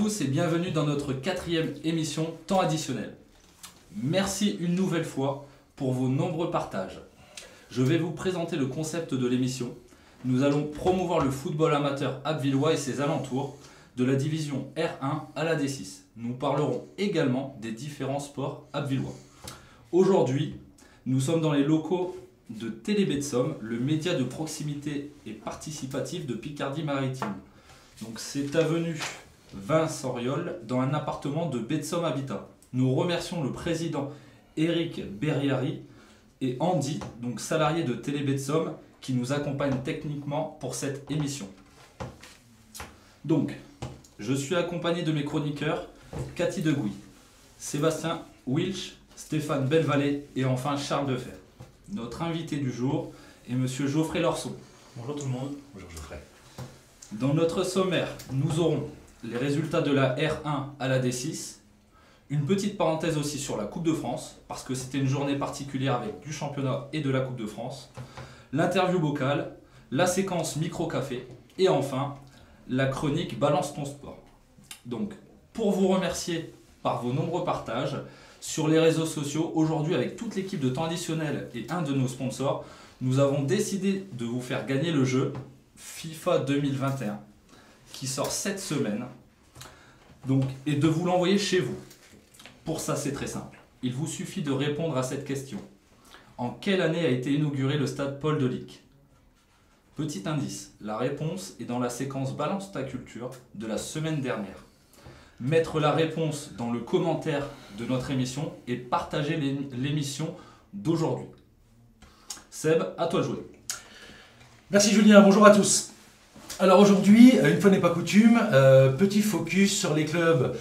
tous et bienvenue dans notre 4e émission Temps additionnel. Merci une nouvelle fois pour vos nombreux partages. Je vais vous présenter le concept de l'émission. Nous allons promouvoir le football amateur abbvillois et ses alentours, de la division R1 à la D6. Nous parlerons également des différents sports abbvillois. Aujourd'hui, nous sommes dans les locaux de Télébetsum, le média de proximité et participatif de Picardie-Maritime. Donc c'est avenue Vincent Auriol dans un appartement de Betsum Habitat. Nous remercions le président Eric Berriari et Andy, donc salarié de Télébetsum, qui nous accompagnent techniquement pour cette émission. Donc, je suis accompagné de mes chroniqueurs Cathy Degouy, Sébastien Wilch, Stéphane Belvalet et enfin Charles Defer. Notre invité du jour est Monsieur Geoffrey Lorson. Bonjour tout le monde. Bonjour Geoffrey. Dans notre sommaire, nous aurons les résultats de la R1 à la D6, une petite parenthèse aussi sur la Coupe de France, parce que c'était une journée particulière avec du championnat et de la Coupe de France, l'interview vocale, la séquence micro-café, et enfin, la chronique Balance ton sport. Donc, pour vous remercier par vos nombreux partages sur les réseaux sociaux, aujourd'hui avec toute l'équipe de Temps additionnel et un de nos sponsors, nous avons décidé de vous faire gagner le jeu FIFA 2021 qui sort cette semaine, donc, et de vous l'envoyer chez vous. Pour ça, c'est très simple. Il vous suffit de répondre à cette question. En quelle année a été inauguré le stade Paul Delic? Petit indice, la réponse est dans la séquence Balance ta culture de la semaine dernière. Mettre la réponse dans le commentaire de notre émission et partager l'émission d'aujourd'hui. Seb, à toi de jouer. Merci Julien, bonjour à tous. Alors aujourd'hui, une fois n'est pas coutume, petit focus sur les clubs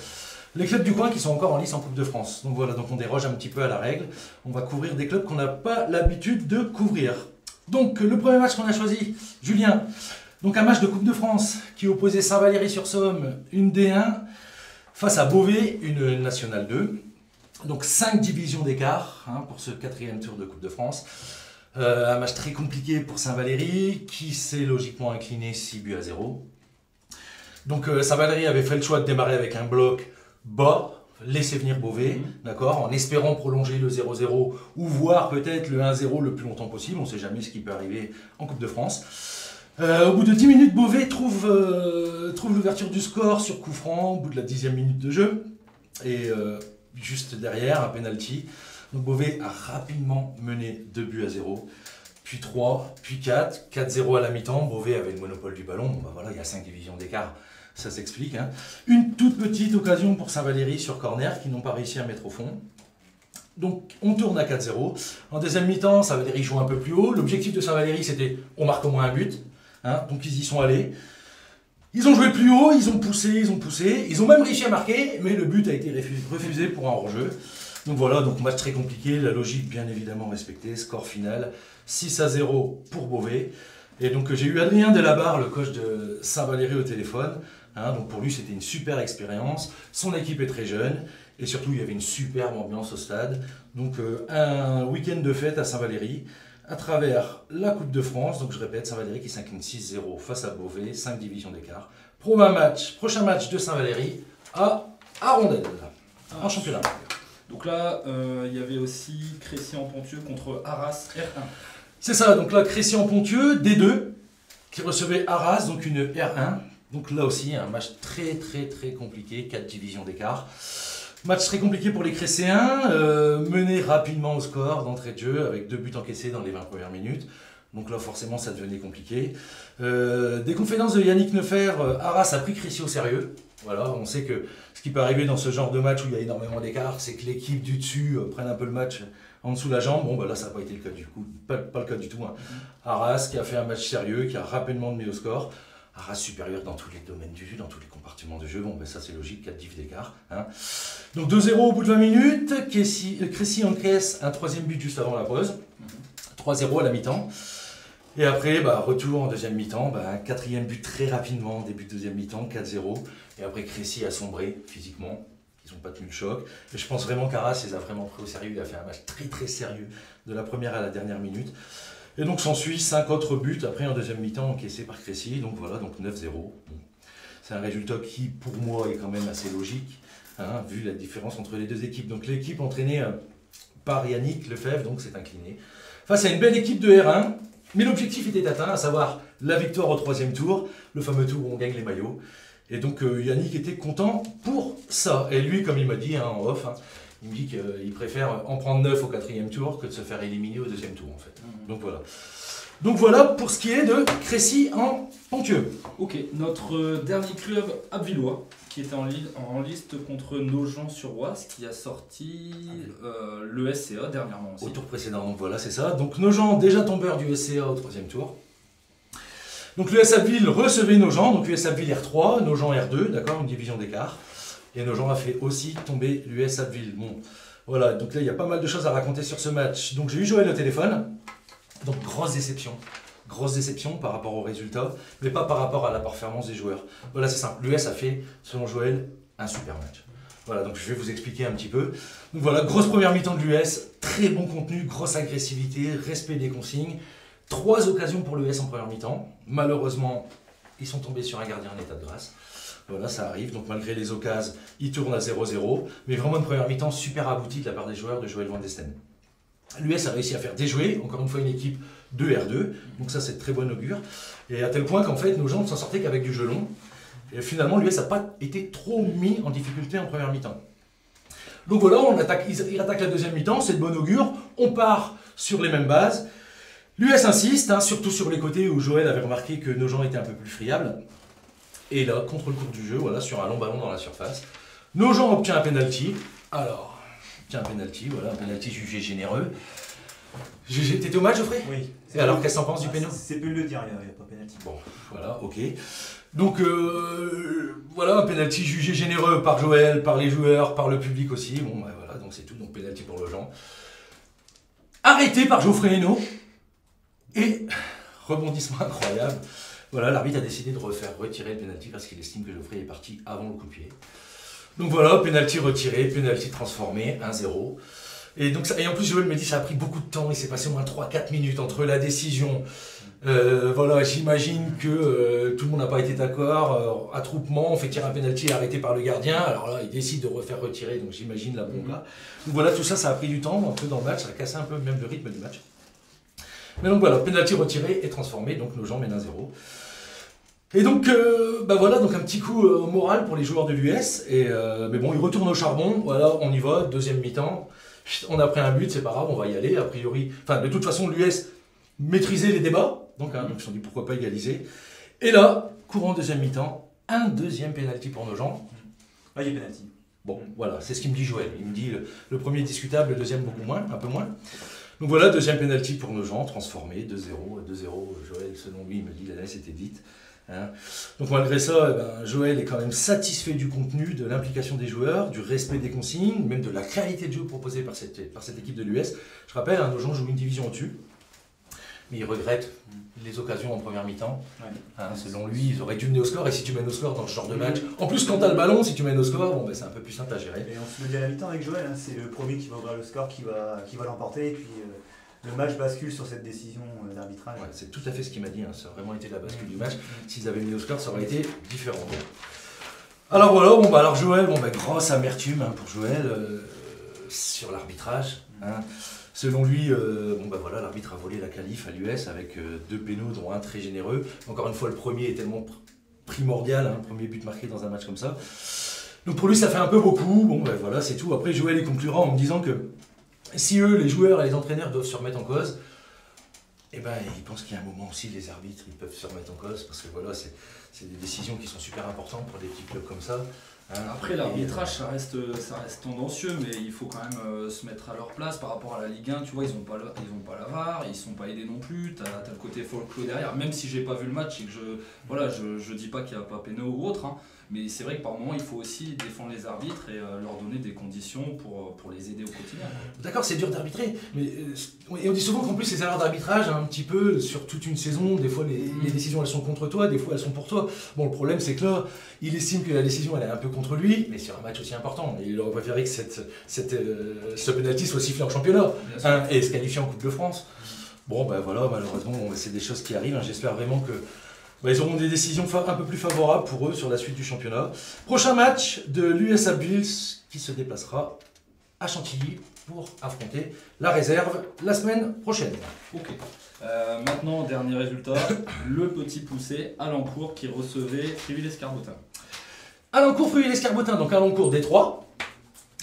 du coin qui sont encore en lice en Coupe de France. Donc voilà, donc on déroge un petit peu à la règle. On va couvrir des clubs qu'on n'a pas l'habitude de couvrir. Donc le premier match qu'on a choisi, Julien, donc un match de Coupe de France qui opposait Saint-Valery-sur-Somme, une D1, face à Beauvais, une Nationale 2. Donc 5 divisions d'écart pour ce 4e tour de Coupe de France. Un match très compliqué pour Saint-Valery qui s'est logiquement incliné 6-0. Donc Saint-Valery avait fait le choix de démarrer avec un bloc bas, laisser venir Beauvais, d'accord, en espérant prolonger le 0-0 ou voire peut-être le 1-0 le plus longtemps possible. On ne sait jamais ce qui peut arriver en Coupe de France. Au bout de 10 minutes, Beauvais trouve l'ouverture du score sur coup franc au bout de la 10e minute de jeu. Et juste derrière, un penalty. Donc Beauvais a rapidement mené 2-0, puis 3, puis 4, 4-0 à la mi-temps. Beauvais avait le monopole du ballon. Bon, bah voilà, il y a 5 divisions d'écart, ça s'explique. Une toute petite occasion pour Saint-Valery sur corner qu'ils n'ont pas réussi à mettre au fond. Donc on tourne à 4-0. En deuxième mi-temps, Saint-Valery joue un peu plus haut. L'objectif de Saint-Valery, c'était on marque au moins un but. Donc ils y sont allés. Ils ont joué plus haut, ils ont poussé. Ils ont même réussi à marquer, mais le but a été refusé pour un hors-jeu. Donc voilà, donc match très compliqué, la logique bien évidemment respectée, score final 6-0 pour Beauvais. Et donc j'ai eu Adrien Delabarre, le coach de Saint-Valery au téléphone. Donc pour lui c'était une super expérience, son équipe est très jeune et surtout il y avait une superbe ambiance au stade. Donc un week-end de fête à Saint-Valery à travers la Coupe de France. Donc je répète, Saint-Valery qui s'incline 6-0 face à Beauvais, 5 divisions d'écart. Prochain match de Saint-Valery à Arondel, en championnat. Donc là, il y avait aussi Crécy-en-Ponthieu contre Arras R1. C'est ça, donc là, Crécy-en-Ponthieu, D2, qui recevait Arras, donc une R1. Donc là aussi, un match très compliqué, 4 divisions d'écart. Match très compliqué pour les Crécéens, mené rapidement au score d'entrée de jeu, avec 2 buts encaissés dans les 20 premières minutes. Donc là, forcément, ça devenait compliqué. Des conférences de Yannick Nefer, Arras a pris Crécy au sérieux. Voilà, on sait que ce qui peut arriver dans ce genre de match où il y a énormément d'écart, c'est que l'équipe du dessus prenne un peu le match en dessous de la jambe. Bon, bah là, ça n'a pas été le cas du coup, pas le cas du tout. Arras qui a fait un match sérieux, qui a rapidement mis au score. Arras supérieur dans tous les domaines du jeu, dans tous les compartiments de jeu. Bon, ben ça c'est logique, 4 div d'écart. Donc 2-0 au bout de 20 minutes. Crécy encaisse un 3e but juste avant la pause. 3-0 à la mi-temps. Et après, retour en deuxième mi-temps, un 4e but très rapidement, début de deuxième mi-temps, 4-0. Et après, Crécy a sombré physiquement, ils n'ont pas tenu le choc. Et je pense vraiment qu'Arras les a vraiment pris au sérieux, il a fait un match très sérieux, de la première à la dernière minute. Et donc s'ensuit 5 autres buts, après en deuxième mi-temps encaissés par Crécy, donc voilà, donc 9-0. Bon. C'est un résultat qui, pour moi, est quand même assez logique, hein, vu la différence entre les deux équipes. Donc l'équipe entraînée par Yannick Lefebvre donc s'est inclinée face à une belle équipe de R1. Mais l'objectif était atteint, à savoir la victoire au 3e tour, le fameux tour où on gagne les maillots. Et donc Yannick était content pour ça. Et lui, comme il m'a dit en off, il me dit qu'il préfère en prendre 9 au 4e tour que de se faire éliminer au 2e tour en fait. Donc voilà. Donc voilà pour ce qui est de Crécy en Ponthieu. Ok, notre dernier club abbvillois qui était en liste contre Nogent-sur-Oise qui a sorti le SCA dernièrement aussi. Au tour précédent, donc voilà, c'est ça. Donc Nogent, déjà tombeur du SCA au 3e tour. Donc l'US Abbeville recevait Nogent, donc l'US Abbeville R3, Nogent R2, d'accord, une division d'écart. Et Nogent a fait aussi tomber l'US Abbeville. Bon, voilà, donc là il y a pas mal de choses à raconter sur ce match. Donc j'ai eu Joël au téléphone, donc grosse déception par rapport aux résultats, mais pas par rapport à la performance des joueurs. Voilà, c'est simple, l'US a fait, selon Joël, un super match. Voilà, donc je vais vous expliquer un petit peu. Donc voilà, grosse première mi-temps de l'US, très bon contenu, grosse agressivité, respect des consignes. 3 occasions pour l'US en première mi-temps. Malheureusement, ils sont tombés sur un gardien en état de grâce. Voilà, ça arrive. Donc malgré les occasions, ils tournent à 0-0. Mais vraiment une première mi-temps super aboutie de la part des joueurs de Joël Van Desten. L'US a réussi à faire déjouer, encore une fois, une équipe de R2. Donc ça, c'est de très bon augure. Et à tel point qu'en fait, nos gens ne s'en sortaient qu'avec du jeu long. Et finalement, l'US n'a pas été trop mis en difficulté en première mi-temps. Donc voilà, ils attaquent la deuxième mi-temps, c'est de bon augure. On part sur les mêmes bases. L'US insiste, surtout sur les côtés où Joël avait remarqué que Nogent était un peu plus friable. Et là, contre le cours du jeu, voilà, sur un long ballon dans la surface, Nogent obtient un penalty. Alors, obtient un penalty, voilà, un penalty jugé généreux. T'étais au match, Geoffrey? Oui. Et alors, qu'est-ce que t'en penses du péno? C'est peu de le dire, il n'y a pas penalty. Bon, voilà, ok. Donc, voilà, un penalty jugé généreux par Joël, par les joueurs, par le public aussi. Bon, bah, voilà, donc c'est tout, donc penalty pour Nogent. Arrêté par Geoffrey Hainaut. Et, rebondissement incroyable, voilà, l'arbitre a décidé de refaire retirer le pénalty parce qu'il estime que Geoffrey est parti avant le coup de pied. Donc voilà, pénalty retiré, pénalty transformé, 1-0. Et, donc et en plus, Joël me dit que ça a pris beaucoup de temps, il s'est passé au moins 3-4 minutes entre la décision. Voilà, j'imagine que tout le monde n'a pas été d'accord. Attroupement, on fait tirer un pénalty arrêté par le gardien. Alors là, il décide de refaire retirer, donc j'imagine la bombe là. Donc voilà, tout ça, ça a pris du temps, un peu dans le match, ça a cassé un peu même le rythme du match. Mais donc voilà, penalty retiré et transformé, donc Nogent mène 1-0. Et donc, bah voilà, donc un petit coup au moral pour les joueurs de l'US. Mais bon, ils retournent au charbon, voilà, on y va, deuxième mi-temps. On a pris un but, c'est pas grave, on va y aller, a priori. Enfin, de toute façon, l'US maîtrisait les débats, donc ils se sont dit pourquoi pas égaliser. Et là, courant deuxième mi-temps, un deuxième penalty pour Nogent. Là, il y a penalty. Bon, voilà, c'est ce qu'il me dit Joël. Il me dit le premier est discutable, le deuxième beaucoup moins, un peu moins. Donc voilà, deuxième penalty pour Nogent, transformé, 2-0. 2-0, Joël, selon lui, il me dit la laisse était dite. Donc malgré ça, Joël est quand même satisfait du contenu, de l'implication des joueurs, du respect des consignes, même de la qualité de jeu proposée par cette équipe de l'US. Je rappelle, Nogent joue une division au-dessus, mais il regrette les occasions en première mi-temps. Ouais. Selon lui, ils auraient dû mener au score, et si tu mènes au score dans ce genre de match, en plus quand tu as le ballon, si tu mènes au score, bon, c'est un peu plus simple à gérer. Et on se le dit à la mi-temps avec Joël, c'est le premier qui va ouvrir le score, qui va l'emporter, et puis le match bascule sur cette décision d'arbitrage. Ouais, c'est tout à fait ce qu'il m'a dit, ça a vraiment été la bascule du match. S'ils avaient mis au score, ça aurait été différent. Alors voilà, alors Joël, grosse amertume pour Joël sur l'arbitrage. Selon lui, voilà, l'arbitre a volé la qualif à l'US avec 2 pénaux, dont un très généreux. Encore une fois, le premier est tellement primordial, premier but marqué dans un match comme ça. Donc pour lui, ça fait un peu beaucoup. Voilà, c'est tout. Après, Joël il conclura en me disant que si eux, les joueurs et les entraîneurs doivent se remettre en cause, ils pensent qu'il y a un moment aussi, les arbitres, ils peuvent se remettre en cause, parce que voilà, c'est des décisions qui sont super importantes pour des petits clubs comme ça. Après, l'arbitrage, ça reste tendancieux, mais il faut quand même se mettre à leur place par rapport à la Ligue 1. Tu vois, ils n'ont pas la VAR, ils sont pas aidés non plus. Tu as le côté folklore derrière, même si j'ai pas vu le match et que je dis pas qu'il n'y a pas péno ou autre. Mais c'est vrai que par moment, il faut aussi défendre les arbitres et leur donner des conditions pour les aider au quotidien. D'accord, c'est dur d'arbitrer, mais et on dit souvent qu'en plus les erreurs d'arbitrage, un petit peu sur toute une saison, des fois les décisions elles sont contre toi, des fois elles sont pour toi. Bon, le problème c'est que là, il estime que la décision elle est un peu contre lui, mais sur un match aussi important. Et il aurait préféré que ce penalty soit sifflé en championnat et se qualifier en Coupe de France. Bon, voilà, malheureusement, c'est des choses qui arrivent. J'espère vraiment que ils auront des décisions un peu plus favorables pour eux sur la suite du championnat. Prochain match de l'USA Bulls qui se déplacera à Chantilly pour affronter la réserve la semaine prochaine. Ok. Maintenant, dernier résultat, le petit poussé Alencourt qui recevait Fréville-Escarbotin. Alencourt, Fréville-Escarbotin, donc Alencourt Détroit.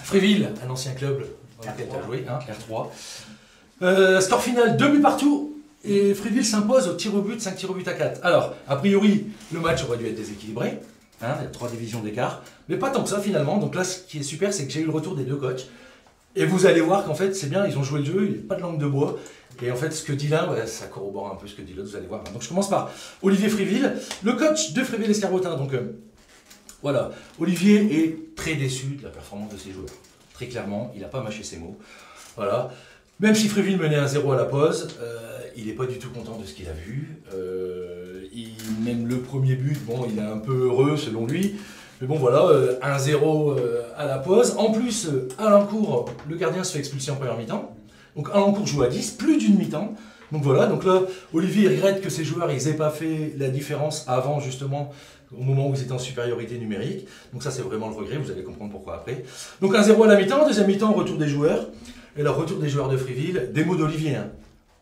Fréville, un ancien club dans lequel tu as joué, hein, R3. Score final 2 buts partout. Et Fréville s'impose au tir au but, 5 tirs au but à 4. Alors, a priori, le match aurait dû être déséquilibré. Hein, il y a 3 divisions d'écart. Mais pas tant que ça finalement. Donc là, ce qui est super, c'est que j'ai eu le retour des deux coachs. Et vous allez voir qu'en fait, c'est bien, ils ont joué le jeu, il n'y a pas de langue de bois. Et en fait, ce que dit l'un, ça corrobore un peu ce que dit l'autre, vous allez voir. Donc je commence par Olivier Fréville, le coach de Fréville-Escarbotin. Donc voilà, Olivier est très déçu de la performance de ses joueurs. Très clairement, il n'a pas mâché ses mots. Voilà. Même si Fréville menait 1-0 à la pause, il n'est pas du tout content de ce qu'il a vu. Même le premier but, bon, il est un peu heureux selon lui. Mais bon voilà, 1-0 à la pause. En plus, Alencourt, le gardien se fait expulser en première mi-temps. Donc Alencourt joue à 10, plus d'une mi-temps. Donc voilà, donc là, Olivier regrette que ses joueurs n'aient pas fait la différence avant justement, au moment où ils étaient en supériorité numérique. Donc ça c'est vraiment le regret, vous allez comprendre pourquoi après. Donc 1-0 à la mi-temps, deuxième mi-temps, retour des joueurs. Et le retour des joueurs de Fréville, des mots d'Olivier, hein.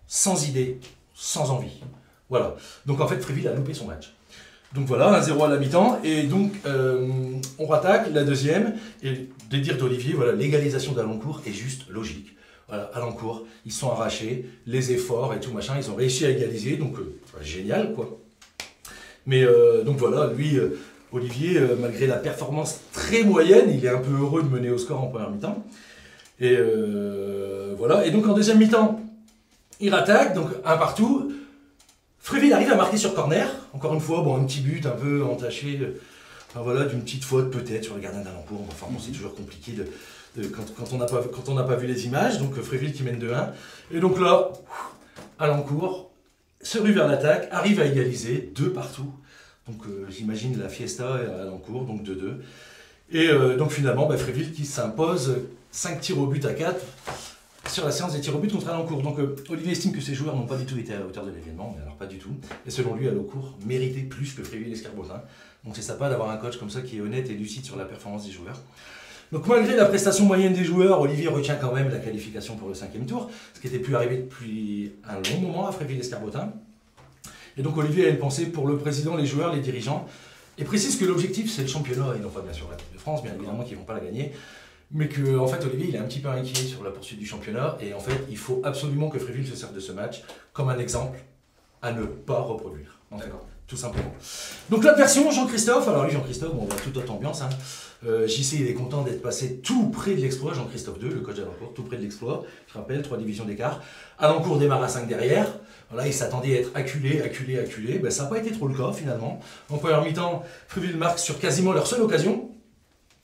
Sans idée, sans envie. Voilà, donc en fait Fréville a loupé son match. Donc voilà, 1-0 à la mi-temps, et donc on rattaque la deuxième, et des dires d'Olivier, voilà, l'égalisation d'Alencourt est juste logique. Voilà, Alencourt, ils sont arrachés, les efforts et tout machin, ils ont réussi à égaliser, donc génial quoi. Mais donc voilà, lui, Olivier, malgré la performance très moyenne, il est un peu heureux de mener au score en première mi-temps. Et voilà, et donc en deuxième mi-temps, il rattaque, donc 1 partout. Fréville arrive à marquer sur corner, encore une fois, bon, un petit but un peu entaché, enfin, voilà, d'une petite faute peut-être sur le gardien d'Alencourt. Enfin bon, c'est toujours compliqué quand on n'a pas vu les images. Donc Fréville qui mène 2-1. Et donc là, Alencourt se rue vers l'attaque, arrive à égaliser, 2 partout. Donc j'imagine la fiesta à Alencourt, donc 2-2. Et donc finalement, Fréville qui s'impose 5 tirs au but à 4. Sur la séance des tirs au but contre Alencourt. Donc Olivier estime que ses joueurs n'ont pas du tout été à la hauteur de l'événement, mais alors pas du tout. Et selon lui, Alencourt méritait plus que Fréville-Escarbotin. Donc c'est sympa d'avoir un coach comme ça qui est honnête et lucide sur la performance des joueurs. Donc malgré la prestation moyenne des joueurs, Olivier retient quand même la qualification pour le 5e tour, ce qui n'était plus arrivé depuis un long moment à Fréville-Escarbotin. Et donc Olivier a une pensée pour le président, les joueurs, les dirigeants, et précise que l'objectif c'est le championnat, et non pas bien sûr la Coupe de France, bien évidemment qu'ils ne vont pas la gagner. Mais que, en fait, Olivier, il est un petit peu inquiet sur la poursuite du championnat. Et en fait, il faut absolument que Fréville se serve de ce match comme un exemple à ne pas reproduire. D'accord. Tout simplement. Donc l'autre version, Jean-Christophe. Alors lui, Jean-Christophe, bon, on a toute autre ambiance. Hein. JC, il est content d'être passé tout près de l'exploit. Jean-Christophe 2, le coach d'Alencourt, tout près de l'exploit. Je rappelle, 3 divisions d'écart. Alencourt démarre à 5 derrière. Voilà, il s'attendait à être acculé. Ça n'a pas été trop le cas, finalement. En première mi-temps, Fréville marque sur quasiment leur seule occasion.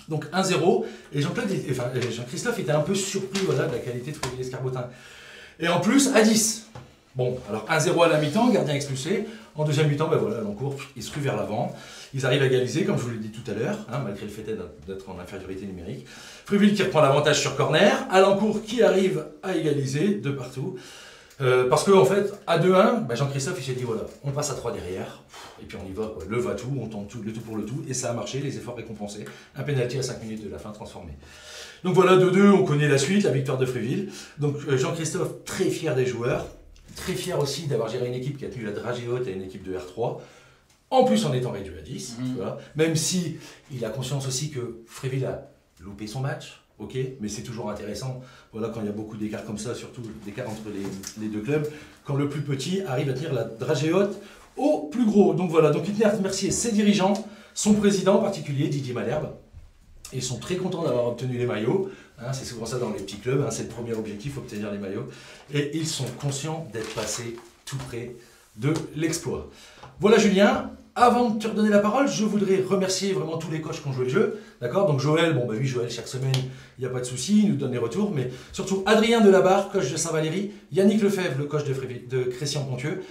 Donc 1-0, et Jean-Christophe était un peu surpris de la qualité de Fréville-Escarbotin. Et en plus, à 10. Bon, alors 1-0 à la mi-temps, gardien expulsé. En deuxième mi-temps, Alencourt, il se rue vers l'avant. Ils arrivent à égaliser, comme je vous l'ai dit tout à l'heure, hein, malgré le fait d'être en infériorité numérique. Fréville qui reprend l'avantage sur corner. Alencourt qui arrive à égaliser, 2 partout. Parce qu'en fait, à 2-1, Jean-Christophe il s'est dit voilà, on passe à 3 derrière, et puis on y va, quoi. Le va-tout, on tente tout, le tout pour le tout, et ça a marché, les efforts récompensés. Un pénalty à 5 minutes de la fin transformé. Donc voilà, 2-2, on connaît la suite, la victoire de Fréville. Donc Jean-Christophe, très fier des joueurs, très fier aussi d'avoir géré une équipe qui a tenu la dragée haute à une équipe de R3, en plus en étant réduit à 10, voilà. Même si il a conscience aussi que Fréville a loupé son match. Ok, mais c'est toujours intéressant, voilà, quand il y a beaucoup d'écarts comme ça, surtout d'écarts entre les deux clubs, quand le plus petit arrive à tenir la dragée haute au plus gros. Donc voilà, donc il tenait à remercier ses dirigeants, son président en particulier, Didier Malherbe. Ils sont très contents d'avoir obtenu les maillots, hein, c'est souvent ça dans les petits clubs, hein, c'est le premier objectif, obtenir les maillots. Et ils sont conscients d'être passés tout près de l'exploit. Voilà Julien. Avant de te redonner la parole, je voudrais remercier vraiment tous les coachs qui ont joué le jeu. D'accord? Donc Joël, lui Joël, chaque semaine, il n'y a pas de souci, il nous donne des retours. Mais surtout Adrien Delabarre, coach de Saint-Valery, Yannick Lefebvre, le coach de Crécy-en-Pontieux,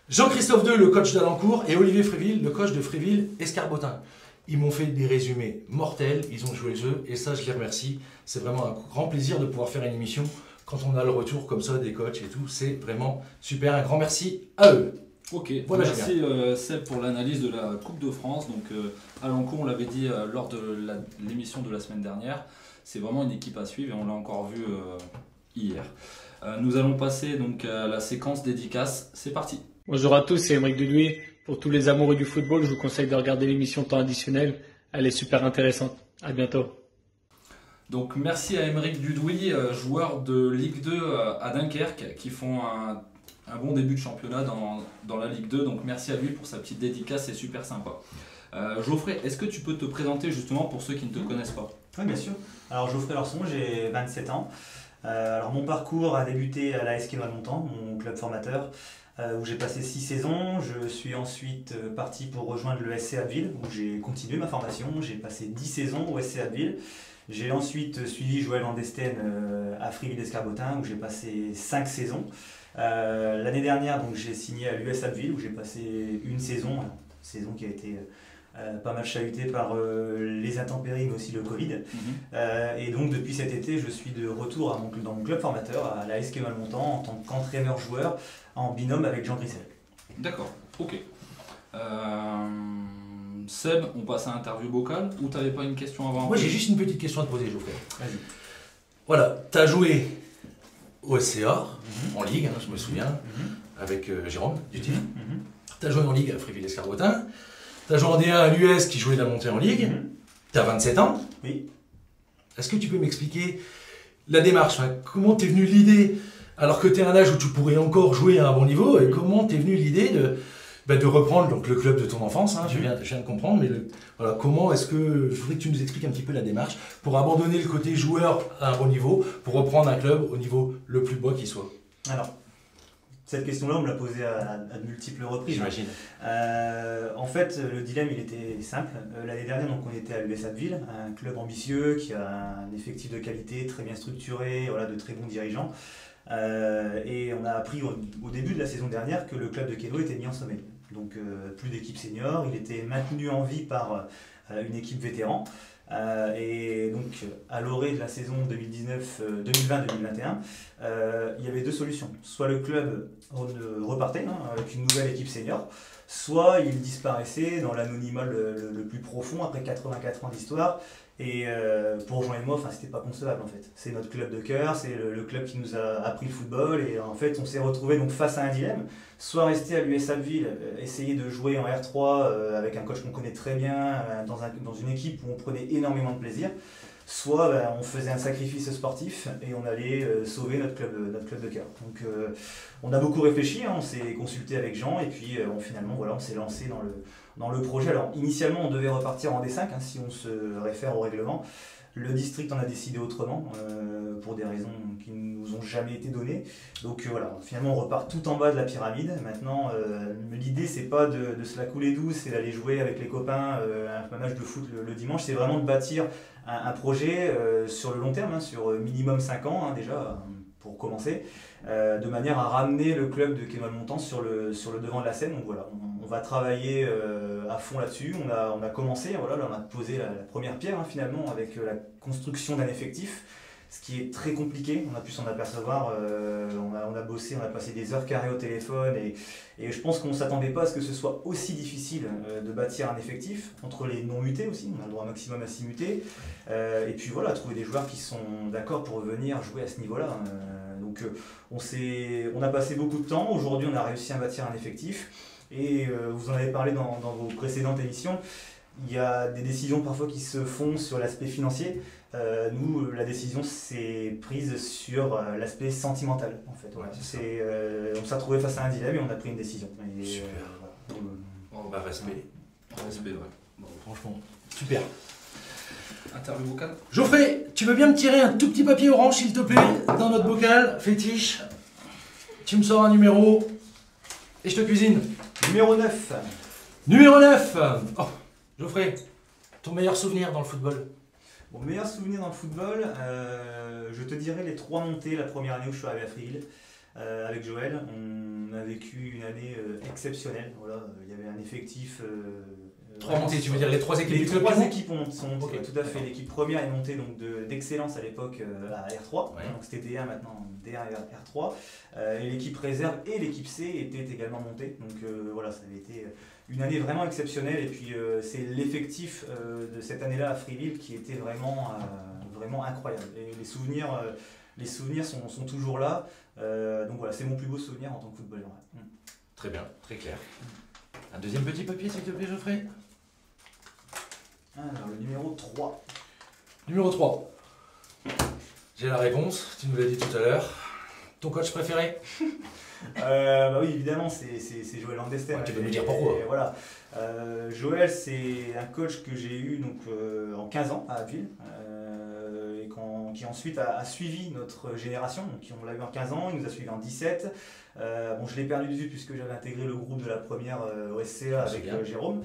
Jean-Christophe II, le coach d'Alencourt, et Olivier Fréville, le coach de Fréville-Escarbotin. Ils m'ont fait des résumés mortels, ils ont joué le jeu, et ça je les remercie. C'est vraiment un grand plaisir de pouvoir faire une émission quand on a le retour comme ça des coachs et tout. C'est vraiment super, un grand merci à eux. Ok, Voilà, merci Seb pour l'analyse de la Coupe de France. Donc Alencourt, on l'avait dit lors de l'émission de la semaine dernière, c'est vraiment une équipe à suivre et on l'a encore vu hier. Nous allons passer donc à la séquence dédicace. C'est parti. Bonjour à tous, c'est Aymeric Dudouis. Pour tous les amoureux du football, je vous conseille de regarder l'émission Temps additionnel. Elle est super intéressante. À bientôt. Donc merci à Aymeric Dudouis, joueur de Ligue 2 à Dunkerque, qui font un bon début de championnat dans la Ligue 2. Donc merci à lui pour sa petite dédicace, c'est super sympa. Geoffrey, est-ce que tu peux te présenter justement pour ceux qui ne te connaissent pas? Oui, bien sûr. Alors Geoffrey Lorson, j'ai 27 ans. Alors mon parcours a débuté à l'AS Montant, mon club formateur, où j'ai passé 6 saisons. Je suis ensuite parti pour rejoindre le SC Abbeville, où j'ai continué ma formation. J'ai passé 10 saisons au SC Abbeville. J'ai ensuite suivi Joël Van Desten à Fribourg-Escarbotin, où j'ai passé 5 saisons. L'année dernière, donc, j'ai signé à l'US Abbeville, où j'ai passé une saison qui a été pas mal chahutée par les intempéries, mais aussi le Covid. Et donc depuis cet été, je suis de retour dans mon club formateur, à l'AS Montant, en tant qu'entraîneur-joueur, en binôme avec Jean Grissel. D'accord, ok. Seb, on passe à l'interview vocale ou t'avais pas une question avant? Moi j'ai juste une petite question à te poser, Geoffrey. Vas-y. Voilà, tu as joué au SCA, en Ligue, hein, je me souviens, avec Jérôme Dutil. Tu as joué en Ligue à Fribourg-Escarbotin. Tu as joué en D1 à l'US qui jouait la montée en Ligue. Tu as 27 ans. Oui. Est-ce que tu peux m'expliquer la démarche, hein, comment t'es venu l'idée, alors que tu es à un âge où tu pourrais encore jouer à un bon niveau, et comment t'es venu l'idée de reprendre donc, le club de ton enfance, hein, je viens de comprendre, mais voilà, comment est-ce que, je voudrais que tu nous expliques un petit peu la démarche pour abandonner le côté joueur à un bon niveau, pour reprendre un club au niveau le plus bas qui soit. Alors, cette question-là, on me l'a posée à de multiples reprises. J'imagine. En fait, le dilemme, il était simple. L'année dernière, donc, on était à l'US Abbeville, un club ambitieux qui a un effectif de qualité très bien structuré, voilà, de très bons dirigeants. Et on a appris au début de la saison dernière que le club de Quedo était mis en sommeil. Donc plus d'équipe senior, il était maintenu en vie par une équipe vétéran. Et donc à l'orée de la saison 2020-2021, il y avait deux solutions. Soit le club repartait avec une nouvelle équipe senior, soit il disparaissait dans l'anonymat le plus profond après 84 ans d'histoire. Et pour Jean et moi, c'était pas concevable en fait. C'est notre club de cœur, c'est le club qui nous a appris le football, et en fait on s'est retrouvé donc face à un dilemme. Soit rester à l'US Abbeville, essayer de jouer en R3 avec un coach qu'on connaît très bien, dans une équipe où on prenait énormément de plaisir, soit on faisait un sacrifice sportif et on allait sauver notre club de cœur. Donc on a beaucoup réfléchi, on s'est consulté avec Jean, et puis finalement voilà, on s'est lancé dans le projet. Alors initialement on devait repartir en D5 si on se réfère au règlement. Le district en a décidé autrement pour des raisons qui ne nous ont jamais été données. Donc voilà, finalement on repart tout en bas de la pyramide. Maintenant l'idée c'est pas de se la couler douce et d'aller jouer avec les copains un match de foot le dimanche, c'est vraiment de bâtir un projet sur le long terme, sur minimum 5 ans déjà pour commencer, de manière à ramener le club de Quénois-le-Montant sur le devant de la scène. Donc voilà, on va travailler à fond là-dessus. On a commencé, voilà, là, on a posé la première pierre finalement avec la construction d'un effectif, ce qui est très compliqué, on a pu s'en apercevoir. On a bossé, on a passé des heures carrées au téléphone, et je pense qu'on ne s'attendait pas à ce que ce soit aussi difficile de bâtir un effectif, entre les non-mutés aussi, on a le droit maximum à 6 mutés, et puis voilà, trouver des joueurs qui sont d'accord pour venir jouer à ce niveau-là. Donc on a passé beaucoup de temps. Aujourd'hui on a réussi à bâtir un effectif, et vous en avez parlé dans vos précédentes émissions. Il y a des décisions parfois qui se font sur l'aspect financier. Nous, la décision s'est prise sur l'aspect sentimental, en fait. Voilà. On s'est retrouvé face à un dilemme et on a pris une décision. Et, super. Voilà. Respect. Respect, ouais. Bon, franchement, super. Interview vocale. Geoffrey, tu veux bien me tirer un tout petit papier orange, s'il te plaît, dans notre bocal fétiche? Tu me sors un numéro et je te cuisine. Numéro 9. Numéro 9. Oh, Geoffrey, ton meilleur souvenir dans le football? Mon meilleur souvenir dans le football, je te dirais les 3 montées la première année où je suis arrivé à Fribourg avec Joël. On a vécu une année exceptionnelle. Voilà, il y avait un effectif 3 montées, tu veux dire les 3 équipes les du club 3 qui montent équipes sont montées, Ok, tout à fait. d'accord. L'équipe première est montée donc d'excellence à l'époque à R3, Ouais. donc c'était D1 maintenant, D1 et R3. Et l'équipe réserve et l'équipe C étaient également montées. Donc voilà, ça avait été une année vraiment exceptionnelle. Et puis c'est l'effectif de cette année-là à Frieville qui était vraiment, vraiment incroyable. Et les souvenirs sont toujours là. Donc voilà, c'est mon plus beau souvenir en tant que footballeur. Très bien, très clair. Un deuxième petit papier, s'il te plaît, Geoffrey. Alors, le numéro 3. Numéro 3. J'ai la réponse, tu nous l'as dit tout à l'heure. Ton coach préféré? Bah oui, évidemment, c'est Joël Landester. Ouais, tu peux nous dire pourquoi. Voilà. Joël, c'est un coach que j'ai eu donc, en 15 ans à Abbeville. Et qui ensuite a suivi notre génération. Donc, on l'a eu en 15 ans, il nous a suivi en 17. Bon, je l'ai perdu de vue puisque j'avais intégré le groupe de la première au SCA avec Jérôme.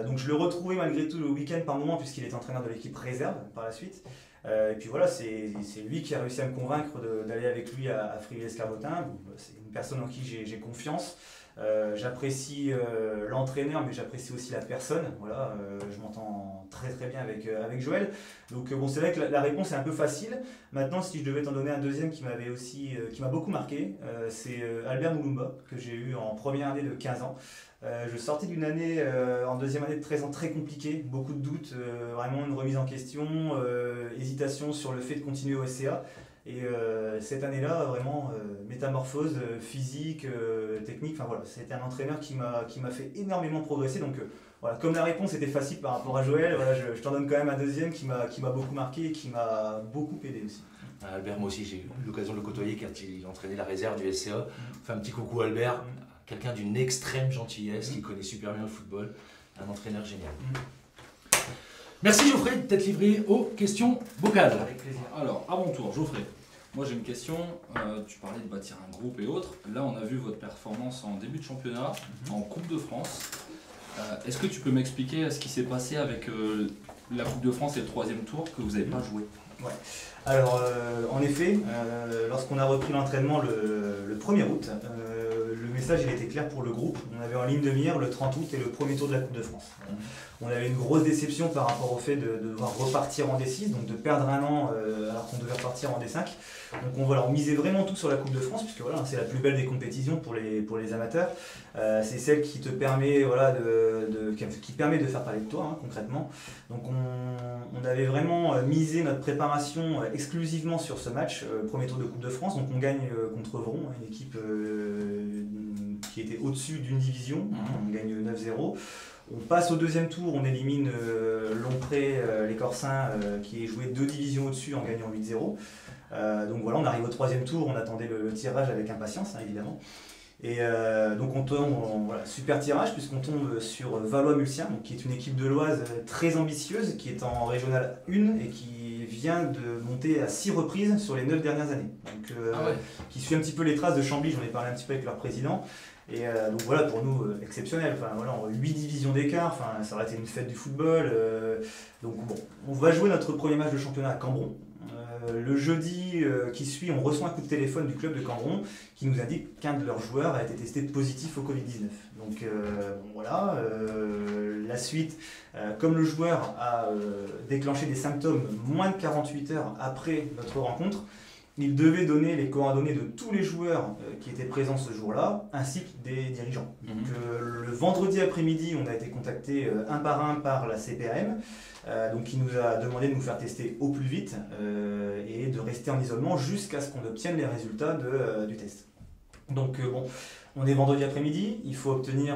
Donc je le retrouvais malgré tout le week-end par moment puisqu'il est entraîneur de l'équipe réserve par la suite. Et puis voilà, c'est lui qui a réussi à me convaincre d'aller avec lui à Frieville-Escarbotin. C'est une personne en qui j'ai confiance. J'apprécie l'entraîneur, mais j'apprécie aussi la personne. Voilà, je m'entends très très bien avec Joël. Donc bon, c'est vrai que la réponse est un peu facile. Maintenant, si je devais t'en donner un deuxième qui m'a beaucoup marqué, c'est Albert Moulumba, que j'ai eu en première année de 15 ans. Je sortais d'une année, en deuxième année de 13 ans, très compliquée, beaucoup de doutes, vraiment une remise en question, hésitation sur le fait de continuer au SCA. Et cette année-là, vraiment, métamorphose physique, technique, enfin voilà, c'était un entraîneur qui m'a fait énormément progresser. Donc voilà, comme la réponse était facile par rapport à Joël, voilà, je t'en donne quand même un deuxième qui m'a beaucoup marqué et qui m'a beaucoup aidé aussi. Albert, moi aussi, j'ai eu l'occasion de le côtoyer quand il entraînait la réserve du SCA. Enfin, un petit coucou Albert, quelqu'un d'une extrême gentillesse, qui connaît super bien le football, un entraîneur génial. Merci Geoffrey de t'être livré aux questions vocales. Avec plaisir. Alors, à mon tour, Geoffrey. Moi j'ai une question, tu parlais de bâtir un groupe et autres. Là on a vu votre performance en début de championnat, en Coupe de France. Est-ce que tu peux m'expliquer ce qui s'est passé avec la Coupe de France et le 3e tour que vous n'avez pas joué? Ouais. Alors, en effet, lorsqu'on a repris l'entraînement le 1er août, le message il était clair pour le groupe. On avait en ligne de mire le 30 août et le premier tour de la Coupe de France. On avait une grosse déception par rapport au fait de devoir repartir en D6, donc de perdre un an alors qu'on devait repartir en D5. Donc on misait vraiment tout sur la Coupe de France, puisque voilà, c'est la plus belle des compétitions pour les amateurs. C'est celle qui te permet, qui permet de faire parler de toi, hein, concrètement. Donc on avait vraiment misé notre préparation exclusivement sur ce match, premier tour de Coupe de France. Donc on gagne contre Vron, une équipe qui était au-dessus d'une division. On gagne 9-0. On passe au deuxième tour, on élimine Lompré, les Corsins, qui est joué 2 divisions au-dessus en gagnant 8-0. Donc voilà, on arrive au 3e tour, on attendait le tirage avec impatience, hein, évidemment. Et donc on tombe, voilà, super tirage puisqu'on tombe sur Valois-Mulsien, qui est une équipe de l'Oise très ambitieuse, qui est en régionale 1 et qui vient de monter à 6 reprises sur les 9 dernières années. Donc, qui suit un petit peu les traces de Chambly, j'en ai parlé un petit peu avec leur président. Et donc voilà, pour nous, exceptionnel. Enfin, voilà, 8 divisions d'écart, enfin, ça aurait été une fête du football. Donc bon, on va jouer notre premier match de championnat à Cambron. Le jeudi qui suit, on reçoit un coup de téléphone du club de Cambron qui nous indique qu'un de leurs joueurs a été testé positif au Covid-19. Donc bon, voilà, la suite, comme le joueur a déclenché des symptômes moins de 48 heures après notre rencontre, il devait donner les coordonnées de tous les joueurs qui étaient présents ce jour-là, ainsi que des dirigeants. Donc, le vendredi après-midi, on a été contacté un par un par la CPRM, donc qui nous a demandé de nous faire tester au plus vite et de rester en isolement jusqu'à ce qu'on obtienne les résultats du test. Donc bon, on est vendredi après-midi, il faut obtenir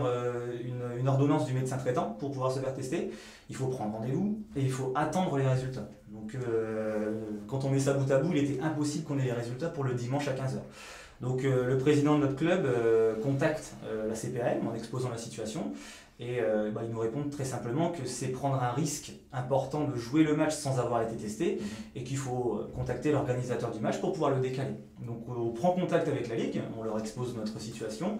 une ordonnance du médecin traitant pour pouvoir se faire tester. Il faut prendre rendez-vous et il faut attendre les résultats. Donc quand on met ça bout à bout, il était impossible qu'on ait les résultats pour le dimanche à 15h. Donc le président de notre club contacte la CPRM en exposant la situation et ils nous répondent très simplement que c'est prendre un risque important de jouer le match sans avoir été testé et qu'il faut contacter l'organisateur du match pour pouvoir le décaler. Donc on prend contact avec la Ligue, on leur expose notre situation.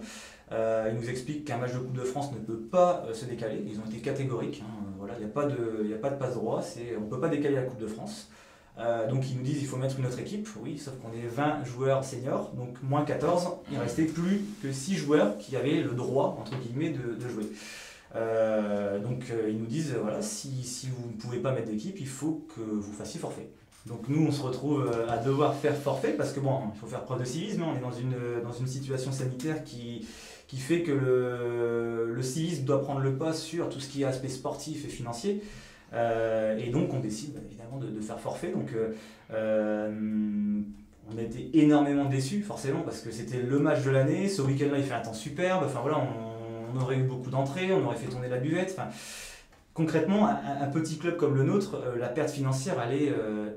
Ils nous expliquent qu'un match de Coupe de France ne peut pas se décaler, ils ont été catégoriques, hein, voilà, il n'y a pas de passe-droit, on ne peut pas décaler la Coupe de France. Donc ils nous disent qu'il faut mettre une autre équipe, oui, sauf qu'on est 20 joueurs seniors, donc moins 14, il ne restait plus que 6 joueurs qui avaient le droit, entre guillemets, de jouer. Ils nous disent, voilà, si vous ne pouvez pas mettre d'équipe, il faut que vous fassiez forfait. Donc nous, on se retrouve à devoir faire forfait parce que bon, il faut faire preuve de civisme, on est dans une situation sanitaire qui fait que le civisme doit prendre le pas sur tout ce qui est aspect sportif et financier. Et donc on décide évidemment de faire forfait. Donc on a été énormément déçus forcément parce que c'était le match de l'année. Ce week-end-là, il fait un temps superbe. Enfin voilà, on aurait eu beaucoup d'entrées, on aurait fait tourner la buvette. Enfin, concrètement, un petit club comme le nôtre, la perte financière, elle est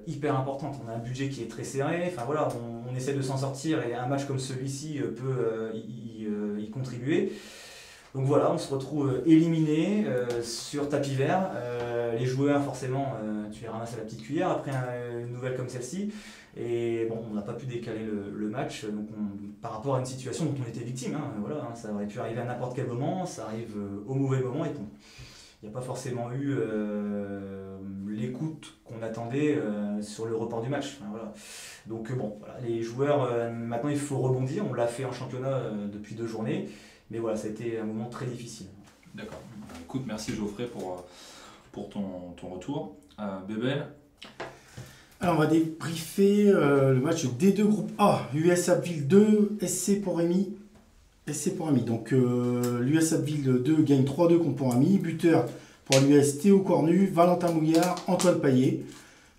hyper importante. On a un budget qui est très serré. Enfin voilà, on essaie de s'en sortir et un match comme celui-ci peut y contribuer. Donc voilà, on se retrouve éliminé sur tapis vert. Les joueurs, forcément, tu les ramasses à la petite cuillère après une nouvelle comme celle-ci. Et bon, on n'a pas pu décaler le match donc par rapport à une situation dont on était victime. Voilà, ça aurait pu arriver à n'importe quel moment, ça arrive au mauvais moment et bon. Il n'y a pas forcément eu l'écoute qu'on attendait sur le report du match. Enfin, voilà. Donc bon, voilà, les joueurs, maintenant il faut rebondir. On l'a fait en championnat depuis 2 journées. Mais voilà, ça a été un moment très difficile. D'accord. Écoute, merci Geoffrey pour ton retour. Bébel. Alors on va débriefer le match D2 groupe A. US Abbeville 2, SC Pont-Rémy. Donc l'US Abbeville 2 gagne 3-2 contre Pont-Rémy. Buteur pour l'US Théo Cornu, Valentin Mouillard, Antoine Paillet,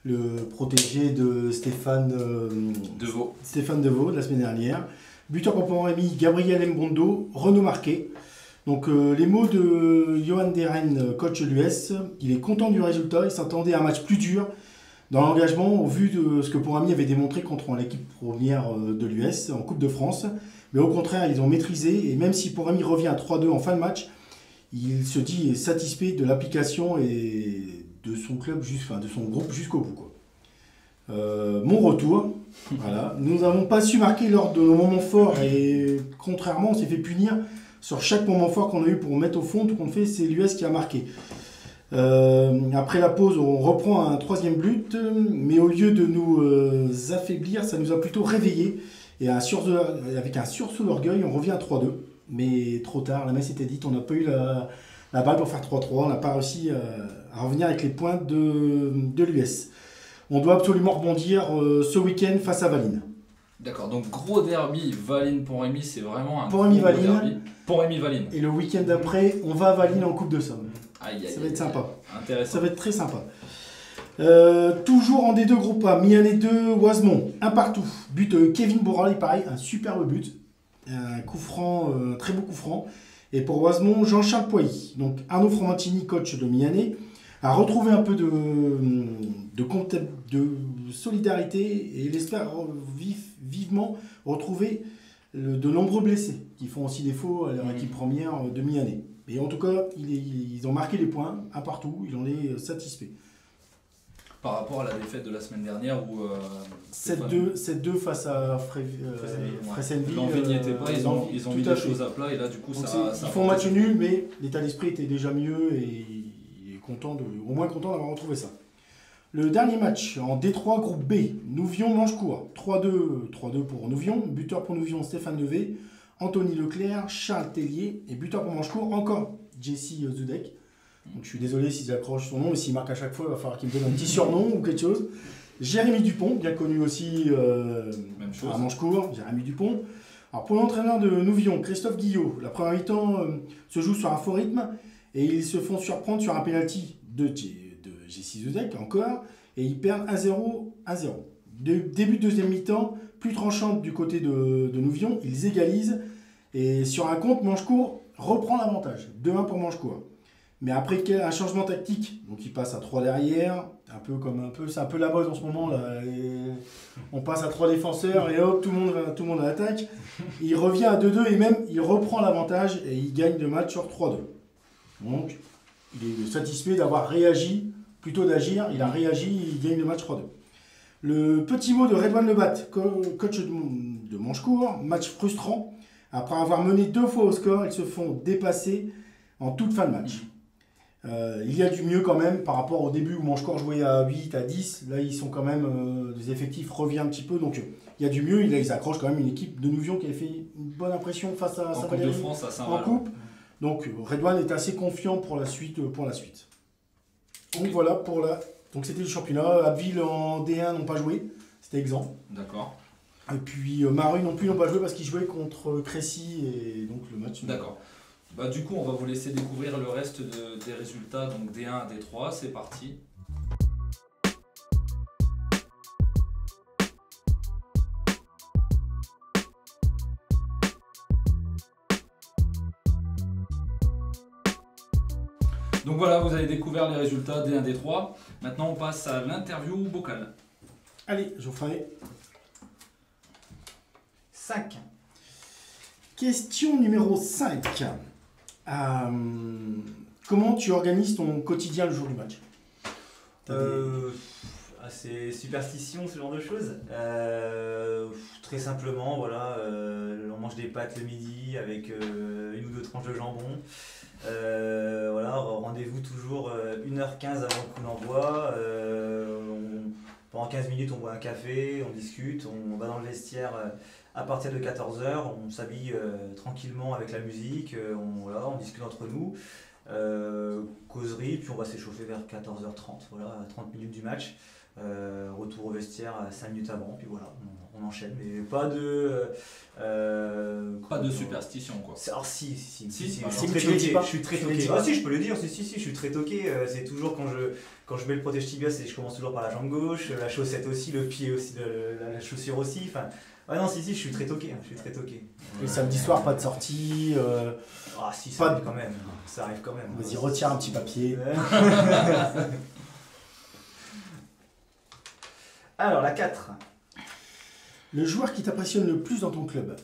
le protégé de Stéphane Deveau de la semaine dernière. Buteur pour Pont-Rémy, Gabriel Mbondo, Renaud Marquet. Donc les mots de Johan Deren, coach de l'US, il est content du résultat, il s'attendait à un match plus dur dans l'engagement au vu de ce que Pont-Rémy avait démontré contre l'équipe première de l'US en Coupe de France. Mais au contraire, ils ont maîtrisé et même si Pont-Rémy revient à 3-2 en fin de match, il se dit satisfait de l'application et de son club, de son groupe jusqu'au bout, quoi. Mon retour, voilà. Nous n'avons pas su marquer lors de nos moments forts et contrairement, on s'est fait punir sur chaque moment fort qu'on a eu pour mettre au fond. Tout qu'on fait, c'est l'US qui a marqué. Après la pause, on reprend un 3e but, mais au lieu de nous affaiblir, ça nous a plutôt réveillés. Et avec un sursaut d'orgueil, on revient à 3-2. Mais trop tard, la messe était dite, on n'a pas eu la balle pour faire 3-3. On n'a pas réussi à revenir avec les points de l'US. On doit absolument rebondir ce week-end face à Valine. D'accord, donc gros derby, Valine-Pont-Rémy, c'est vraiment un Pont-Rémy, gros Valine. derby. Pont-Rémy-Valine. Et le week-end d'après, on va à Valine en Coupe de Somme. Ça va être sympa. Intéressant. Ça va être très sympa. Toujours en D2 groupe A, Mianet 2, Oisemont, un partout. But Kevin Boral, pareil, un superbe but. Un coup franc, un très beau coup franc. Et pour Oisemont, Jean-Charles Poilly. Donc Arnaud Fromentini, coach de Mianet, a retrouvé un peu de solidarité et il espère vivement retrouver de nombreux blessés qui font aussi défaut à leur équipe première de Mianet. Mais en tout cas, ils ont marqué les points, un partout, il en est satisfait. Par rapport à la défaite de la semaine dernière où 7-2 face à Fressenville. L'envie n'y était pas, ils ont mis des choses à plat et là du coup donc ça ils font match nul, mais l'état d'esprit était déjà mieux et il est au moins content d'avoir retrouvé ça. Le dernier match en D3 groupe B, Nouvion-Manchecourt, 3-2 pour Nouvion, buteur pour Nouvion Stéphane Levé, Anthony Leclerc, Charles Tellier et buteur pour Manchecourt encore Jesse Zudek. Donc je suis désolé s'il accroche son nom, mais s'il marque à chaque fois, il va falloir qu'il me donne un petit surnom ou quelque chose. Jérémy Dupont, bien connu aussi à Manchecourt, Jérémy Dupont. Alors pour l'entraîneur de Nouvion, Christophe Guillot, la première mi-temps se joue sur un faux rythme et ils se font surprendre sur un pénalty de Jesse Zudek encore et ils perdent 1-0. Début de deuxième mi-temps, plus tranchante du côté de Nouvion, ils égalisent et sur un compte, Manchecourt reprend l'avantage, 2-1 pour Manchecourt. Mais après un changement tactique, donc il passe à 3 derrière, c'est un peu la mode en ce moment là. On passe à 3 défenseurs et hop, tout le monde à l'attaque. Il revient à 2-2 et même il reprend l'avantage et il gagne le match sur 3-2. Donc il est satisfait d'avoir réagi, plutôt d'agir, il a réagi, il gagne le match 3-2. Le petit mot de Redouane Lebat, coach de Manchecourt, match frustrant. Après avoir mené 2 fois au score, ils se font dépasser en toute fin de match. Il y a du mieux quand même par rapport au début où Manchecourt jouait à 8, à 10. Là, ils sont quand même, les effectifs reviennent un petit peu. Donc, il y a du mieux. Ils accrochent quand même une équipe de Nouvion qui avait fait une bonne impression face à Saint-Valéry. En Coupe de France, à Saint-Valéry. En Coupe. Donc Redouane est assez confiant pour la suite. Donc voilà pour la... Donc c'était le championnat. Abbeville en D1 n'ont pas joué, c'était exempt. D'accord. Et puis Maru non plus n'ont pas joué parce qu'ils jouaient contre Crécy et donc le match... D'accord. Bah, du coup, on va vous laisser découvrir le reste des résultats, donc D1 à D3, c'est parti. Donc voilà, vous avez découvert les résultats D1, D3. Maintenant, on passe à l'interview vocale. Allez, Geoffrey. 5. Question numéro 5. Comment tu organises ton quotidien le jour du match? C'est superstition, ce genre de choses. Très simplement, voilà, on mange des pâtes le midi avec une ou deux tranches de jambon. Voilà, rendez-vous toujours 1h15 avant le coup d'envoi. Pendant 15 minutes, on boit un café, on discute, on va dans le vestiaire à partir de 14h, on s'habille tranquillement avec la musique, on discute entre nous. Causerie, puis on va s'échauffer vers 14h30, voilà, à 30 minutes du match. Retour au vestiaire 5 minutes avant, puis voilà, on enchaîne. Mais pas de. Pas de superstition, quoi. Alors si, Si, je suis alors, très tu le dis toqué. pas. Je suis très Tu le toqué. dis Ah pas. si, je peux le dire, si, je suis très toqué. C'est toujours quand je mets le protège tibia, je commence toujours par la jambe gauche, la chaussette aussi, le pied aussi, la chaussure aussi. Enfin, ah non, si, je suis très toqué. Je suis très toqué. Le samedi soir, pas de sortie. Ah si, Pas ça de- arrive quand même. Ça arrive quand même. Vas-y, retire un petit papier. Alors, la 4. Le joueur qui t'impressionne le plus dans ton club.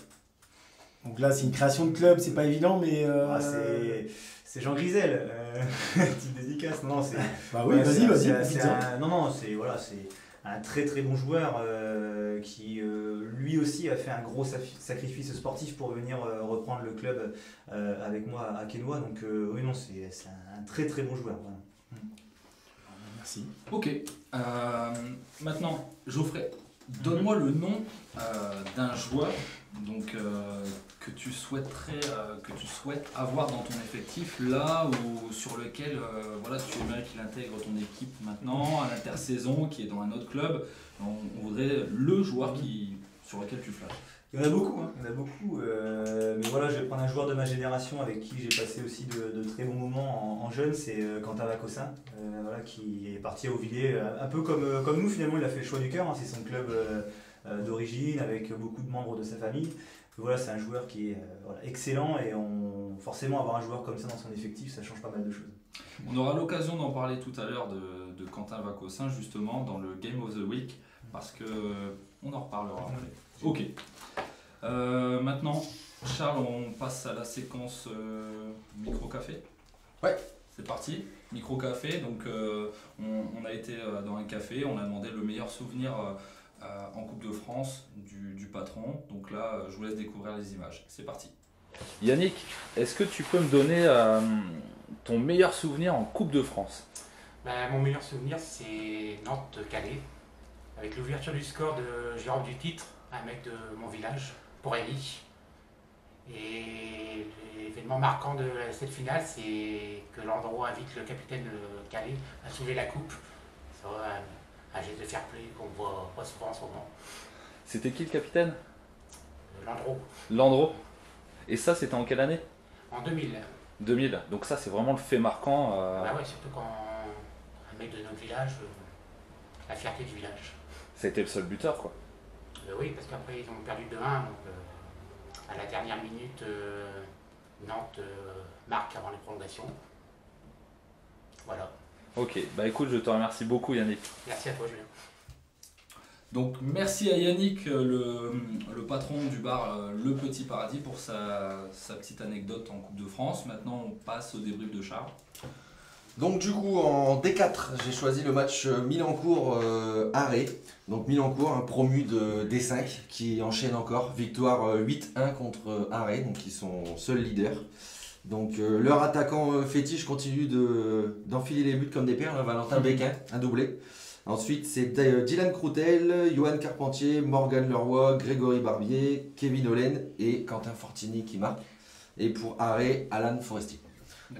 Donc là, c'est une création de club, c'est pas évident, mais. C'est Jean Grisel. Petite dédicace. Non, c'est. Bah oui, Ouais, vas-y, c'est vas-y. c'est voilà, c'est un très très bon joueur qui lui aussi a fait un gros sacrifice sportif pour venir reprendre le club avec moi à Quesnoy. Donc oui, non, c'est un très très bon joueur. Voilà. Merci. Ok. Maintenant, Geoffrey, donne-moi le nom d'un joueur donc, que tu souhaites avoir dans ton effectif, là où sur lequel voilà, tu aimerais qu'il intègre ton équipe maintenant, à l'intersaison, qui est dans un autre club. On voudrait le joueur sur lequel tu flashes. Il y en a beaucoup, mais voilà, je vais prendre un joueur de ma génération avec qui j'ai passé aussi de très bons moments en jeune, c'est Quentin Vacossin, voilà, qui est parti à Auvilliers, un peu comme nous finalement, il a fait le choix du cœur, c'est son club d'origine, avec beaucoup de membres de sa famille. Voilà, c'est un joueur qui est excellent et forcément avoir un joueur comme ça dans son effectif, ça change pas mal de choses. On aura l'occasion d'en parler tout à l'heure de Quentin Vacossin, justement, dans le Game of the Week, parce que on en reparlera après. Ok. Maintenant, Charles, on passe à la séquence micro-café. Ouais. C'est parti, micro-café. Donc, on a été dans un café, on a demandé le meilleur souvenir en Coupe de France du patron. Donc là, je vous laisse découvrir les images. C'est parti. Yannick, est-ce que tu peux me donner ton meilleur souvenir en Coupe de France? Mon meilleur souvenir, c'est Nantes-Calais, avec l'ouverture du score de Jérôme du titre, un mec de mon village, pour Élie. Et l'événement marquant de cette finale, c'est que Landreau invite le capitaine de Calais à soulever la coupe. C'est un geste de fair play qu'on voit pas souvent en ce moment. C'était qui le capitaine? Landreau, Landreau. Et ça, c'était en quelle année? en 2000. 2000. Donc ça, c'est vraiment le fait marquant. Bah ouais, surtout quand un mec de notre village, la fierté du village. Ça a été le seul buteur, quoi. Oui, parce qu'après ils ont perdu 2-1, donc à la dernière minute, Nantes marque avant les prolongations. Voilà. Ok, bah écoute, je te remercie beaucoup, Yannick. Merci à toi, Julien. Donc merci à Yannick, le patron du bar Le Petit Paradis, pour sa petite anecdote en Coupe de France. Maintenant, on passe au débrief de Charles. Donc du coup en D4 j'ai choisi le match Milancourt-Arrêt. Donc Milancourt, un promu de D5 qui enchaîne encore, victoire 8-1 contre Arrêt, donc ils sont seuls leaders. Donc leur attaquant fétiche continue d'enfiler les buts comme des perles, Valentin Béquin, un doublé. Ensuite c'est Dylan Croutel, Johan Carpentier, Morgan Leroy, Grégory Barbier, Kevin Hollen et Quentin Fortini qui marque. Et pour Arrêt, Alan Forestier.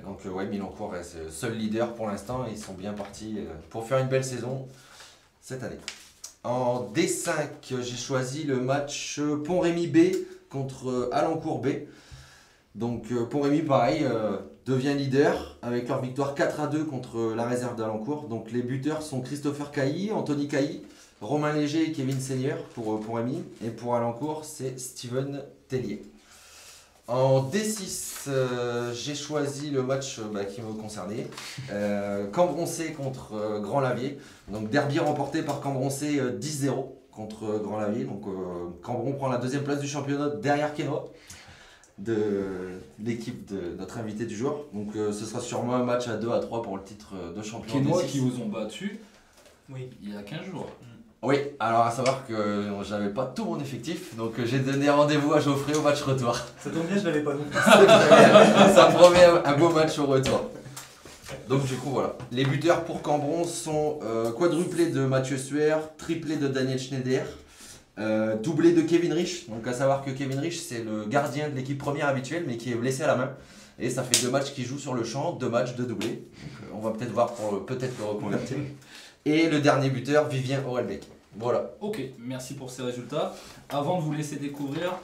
Donc ouais, Milancourt reste seul leader pour l'instant. Ils sont bien partis pour faire une belle saison cette année. En D5, j'ai choisi le match Pont-Rémy B contre Alencourt B. Donc Pont-Rémy, pareil, devient leader avec leur victoire 4-2 contre la réserve d'Alencourt. Donc les buteurs sont Christopher Cailly, Anthony Cailly, Romain Léger et Kevin Seigneur pour Pont-Rémy. Et pour Alencourt, c'est Steven Tellier. En D6, j'ai choisi le match qui me concernait. Cambron-C contre Grand-Lavier. Donc derby remporté par Cambron-C 10-0 contre Grand-Lavier. Donc Cambron prend la deuxième place du championnat derrière Quesnoy, de l'équipe de notre invité du jour. Donc ce sera sûrement un match à 2 à 3 pour le titre de champion. Quesnoy qui vous ont battu Oui. il y a 15 jours. Oui, alors à savoir que j'avais pas tout mon effectif, donc j'ai donné rendez-vous à Geoffrey au match retour. Ça tombe bien, je l'avais pas non plus. Ça promet un beau match au retour. Donc du coup voilà. Les buteurs pour Cambron sont quadruplé de Mathieu Suer, triplé de Daniel Schneider, doublé de Kevin Rich. Donc à savoir que Kevin Rich c'est le gardien de l'équipe première habituelle mais qui est blessé à la main. Et ça fait 2 matchs qu'il joue sur le champ, 2 matchs de doublé. Donc on va peut-être voir pour peut-être le reconvertir. Et le dernier buteur, Vivien Orelbeck. Voilà. Ok, merci pour ces résultats. Avant de vous laisser découvrir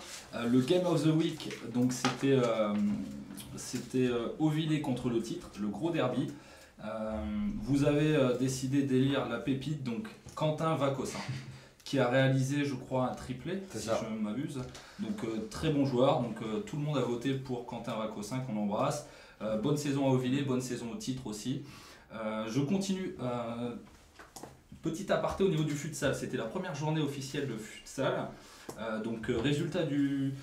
le Game of the Week, donc c'était Auvillé contre le titre, le gros derby. Vous avez décidé d'élire la pépite, donc Quentin Vacossin, qui a réalisé, je crois, un triplé, si je ne m'abuse. Donc très bon joueur, donc tout le monde a voté pour Quentin Vacossin, qu'on embrasse. Bonne saison à Auvillé, bonne saison au titre aussi. Je continue. Petit aparté au niveau du futsal, c'était la première journée officielle de futsal. Donc résultat du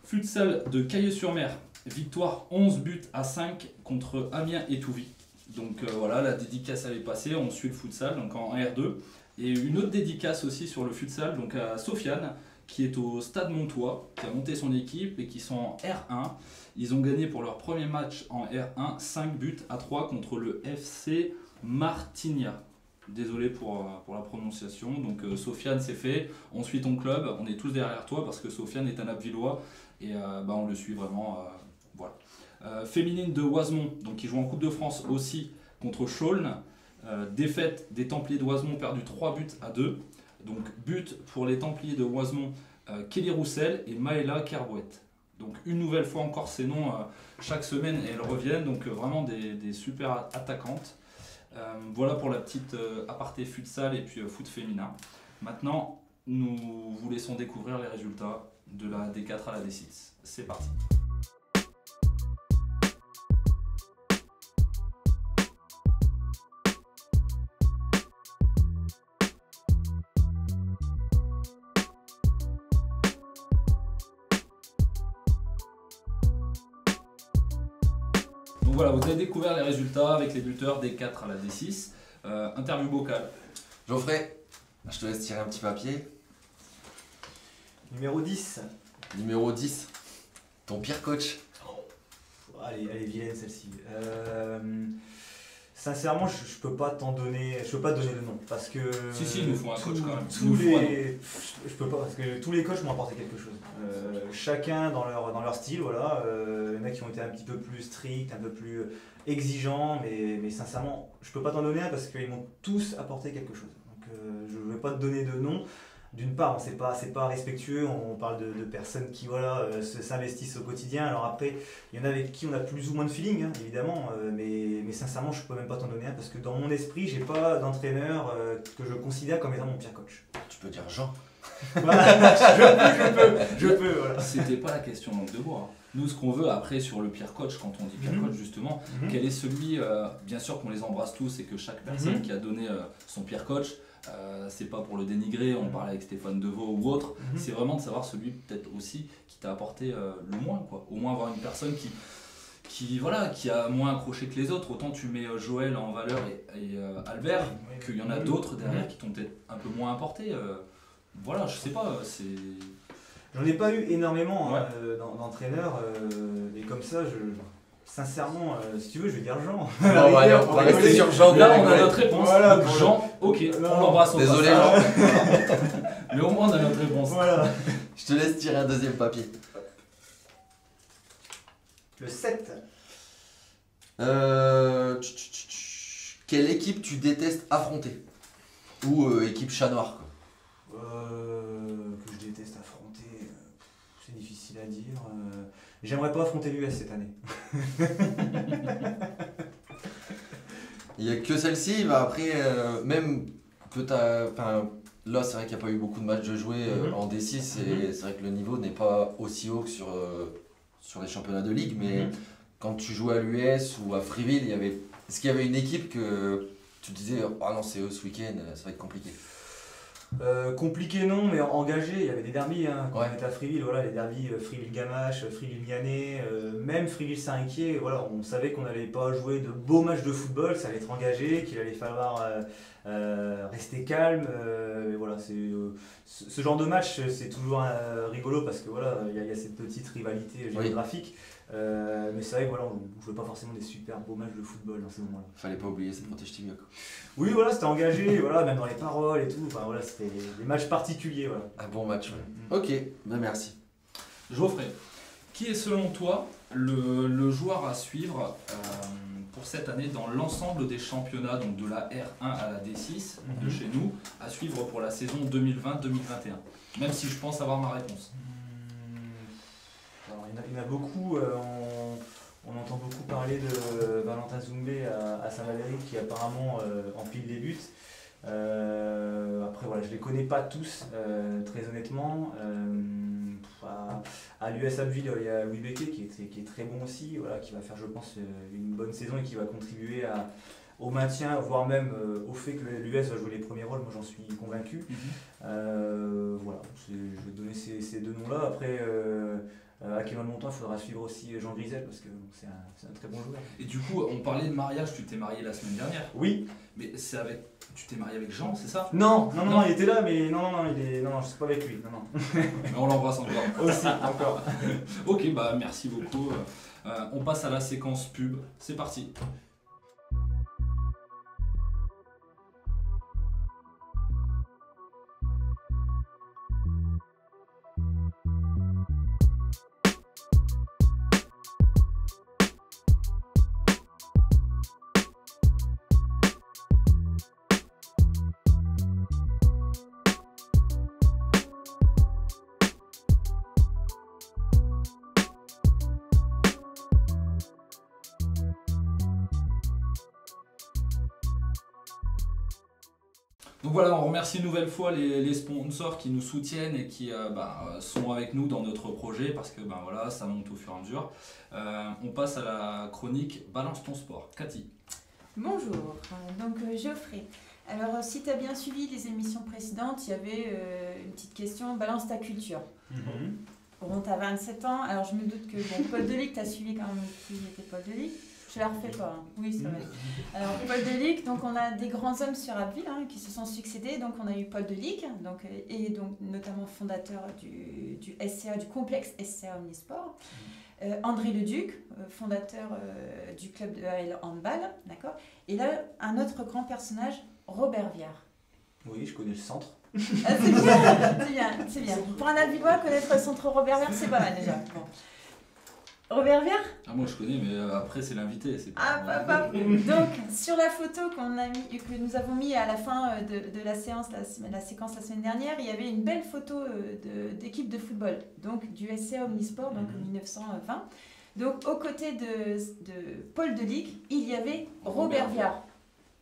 futsal de Cailleux-sur-Mer, victoire 11 buts à 5 contre Amiens et Touvy. Donc voilà, la dédicace avait passé, on suit le futsal donc en R2. Et une autre dédicace aussi sur le futsal, donc à Sofiane, qui est au Stade Montois, qui a monté son équipe et qui sont en R1. Ils ont gagné pour leur premier match en R1 5 buts à 3 contre le FC Martigna. Désolé pour la prononciation. Donc Sofiane, c'est fait. On suit ton club. On est tous derrière toi parce que Sofiane est un Abbvillois et on le suit vraiment. Voilà. Féminine de Oisemont, donc qui joue en Coupe de France aussi contre Chaulnes. Défaite des Templiers de Oisemont, perdu 3 buts à 2. Donc but pour les Templiers de Oisemont, Kelly Roussel et Maëla Kerbouette. Donc une nouvelle fois encore ces noms chaque semaine et elles reviennent. Donc vraiment des super attaquantes. Voilà pour la petite aparté futsal et puis foot féminin. Maintenant, nous vous laissons découvrir les résultats de la D4 à la D6. C'est parti. Donc voilà, vous avez découvert les résultats avec les buteurs D4 à la D6. Interview vocale. Geoffrey, je te laisse tirer un petit papier. Numéro 10. Numéro 10, ton pire coach. Allez, vilaine celle-ci. Sincèrement, je peux pas t'en donner, je peux pas te donner le nom parce que Si, il nous faut un coach quand même. Je peux pas parce que tous les coachs m'ont apporté quelque chose. Chacun dans leur style, voilà. Il y en a qui ont été un petit peu plus stricts, un peu plus exigeants, mais sincèrement, je peux pas t'en donner un parce qu'ils m'ont tous apporté quelque chose. Donc je vais pas te donner de nom. D'une part, c'est pas respectueux, on parle de personnes qui s'investissent au quotidien. Alors après, il y en a avec qui on a plus ou moins de feeling, hein, évidemment, mais sincèrement, je peux même pas t'en donner un parce que dans mon esprit, j'ai pas d'entraîneur que je considère comme étant mon pire coach. Tu peux dire Jean. Voilà, je peux, voilà. C'était pas la question donc de bois. Nous, ce qu'on veut après sur le pire coach, quand on dit pire coach justement, quel est celui, bien sûr qu'on les embrasse tous et que chaque personne qui a donné son pire coach, c'est pas pour le dénigrer, on parle avec Stéphane Deveau ou autre, c'est vraiment de savoir celui peut-être aussi qui t'a apporté le moins, quoi. Au moins avoir une personne qui a moins accroché que les autres. Autant tu mets Joël en valeur et Albert, qu'il y en a d'autres derrière qui t'ont peut-être un peu moins apporté. Voilà, je sais pas, c'est... J'en ai pas eu énormément d'entraîneurs, et comme ça, sincèrement, si tu veux, je vais dire Jean. On va rester sur Jean. Là, on a notre réponse. Voilà, donc, Jean, ok, on l'embrasse au Désolé, passage. Jean. Voilà. Mais au moins, on a notre réponse. Voilà. Je te laisse tirer un deuxième papier. Le 7. Quelle équipe tu détestes affronter? Ou équipe chat noir quoi. Que je déteste affronter, c'est difficile à dire. J'aimerais pas affronter l'US cette année. Il n'y a que celle-ci, bah après, même que là c'est vrai qu'il n'y a pas eu beaucoup de matchs de jouer en D6 et c'est vrai que le niveau n'est pas aussi haut que sur les championnats de ligue, mais quand tu jouais à l'US ou à Frieville, est-ce qu'il y avait une équipe que tu te disais ah non c'est eux ce week-end, ça va être compliqué? Compliqué non, mais engagé, il y avait des derbies quand Ouais. on était à Frieville, voilà, les derbies Frieville-Gamache, Frieville-Mianet, même Frieville-Saint-Riquier, voilà, on savait qu'on n'allait pas jouer de beaux matchs de football, ça allait être engagé, qu'il allait falloir rester calme, et voilà, ce genre de match c'est toujours rigolo parce que voilà, il y a cette petite rivalité géographique. Mais c'est vrai que voilà, on ne jouait pas forcément des super beaux matchs de football dans ces moments-là. Fallait pas oublier cette protège tibia quoi. Oui, voilà, c'était engagé, voilà, même dans les paroles et tout. Enfin, voilà, c'était des matchs particuliers. Voilà. Un bon match, ouais. Ok, ben merci. Geoffrey, qui est selon toi le joueur à suivre pour cette année dans l'ensemble des championnats, donc de la R1 à la D6 de chez nous, à suivre pour la saison 2020-2021? Même si je pense avoir ma réponse. Alors, il y en a beaucoup. On entend beaucoup parler de Valentin Zoumbé à Saint-Valery qui apparemment empile les buts. Après voilà, je les connais pas tous très honnêtement. À l'US Abbeville, il y a Louis Becquet qui est très bon aussi, voilà, qui va faire je pense une bonne saison et qui va contribuer au maintien, voire même au fait que l'US va jouer les premiers rôles, moi j'en suis convaincu. Voilà, je vais donner ces deux noms-là. Après, à Kéman Montant, il faudra suivre aussi Jean Grisel parce que c'est un très bon joueur. Et du coup, on parlait de mariage, tu t'es marié la semaine dernière. Oui. Mais tu t'es marié avec Jean, c'est ça? Non, il était là, mais non, je suis pas avec lui. Non. Mais on l'embrasse encore. Aussi, encore. Ok, bah merci beaucoup. On passe à la séquence pub. C'est parti. Donc voilà, on remercie une nouvelle fois les sponsors qui nous soutiennent et qui sont avec nous dans notre projet parce que voilà, ça monte au fur et à mesure. On passe à la chronique Balance ton sport. Cathy. Bonjour, donc Geoffrey. Alors si tu as bien suivi les émissions précédentes, il y avait une petite question, balance ta culture. Bon, tu as 27 ans, alors je me doute que Paul Delic, tu as suivi quand même qui était Paul Delic. Je la refais pas, hein. Oui, c'est vrai. Alors, Paul Delic, donc on a des grands hommes sur Abbeville qui se sont succédés. Donc, on a eu Paul Delic, et donc notamment fondateur du SCA, du complexe SCA Omnisport. André Leduc, fondateur du club de AL Handball, d'accord. Et là, un autre grand personnage, Robert Viard. Oui, je connais le centre. Ah, c'est bien. Pour un Abvillois, connaître le centre Robert Viard, c'est pas mal déjà. Bon. Robert Viard? Moi je connais, mais après c'est l'invité. Donc sur la photo que nous avons mis à la fin de la séquence la semaine dernière, il y avait une belle photo d'équipe de football, donc du SCA Omnisport, donc en 1920. Donc aux côtés de Paul Delic, il y avait Robert Viard.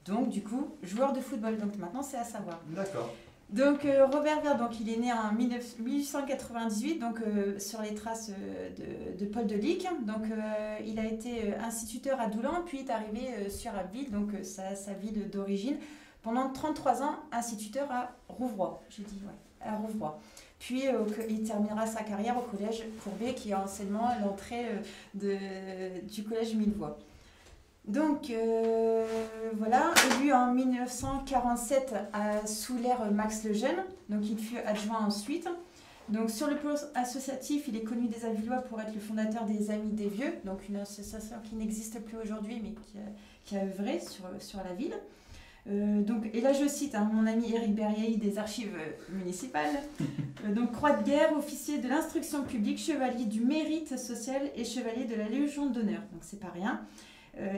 Donc du coup, joueur de football. Donc maintenant c'est à savoir. D'accord. Donc Robert Viard, donc il est né en 1898, donc sur les traces de Paul Delic. Donc il a été instituteur à Doulan, puis est arrivé sur Abbeville, donc sa ville d'origine. Pendant 33 ans, instituteur à Rouvroy, à Rouvroy. Puis il terminera sa carrière au collège Courbet, qui est anciennement l'entrée du collège Millevoye. Donc voilà, élu en 1947 sous l'ère Max Lejeune, donc il fut adjoint ensuite. Donc sur le plan associatif, il est connu des Abvillois pour être le fondateur des Amis des Vieux, donc une association qui n'existe plus aujourd'hui mais qui a œuvré sur la ville. Et là je cite mon ami Éric Berrier des archives municipales. Donc croix de guerre, officier de l'instruction publique, chevalier du mérite social et chevalier de la Légion d'honneur. Donc c'est pas rien.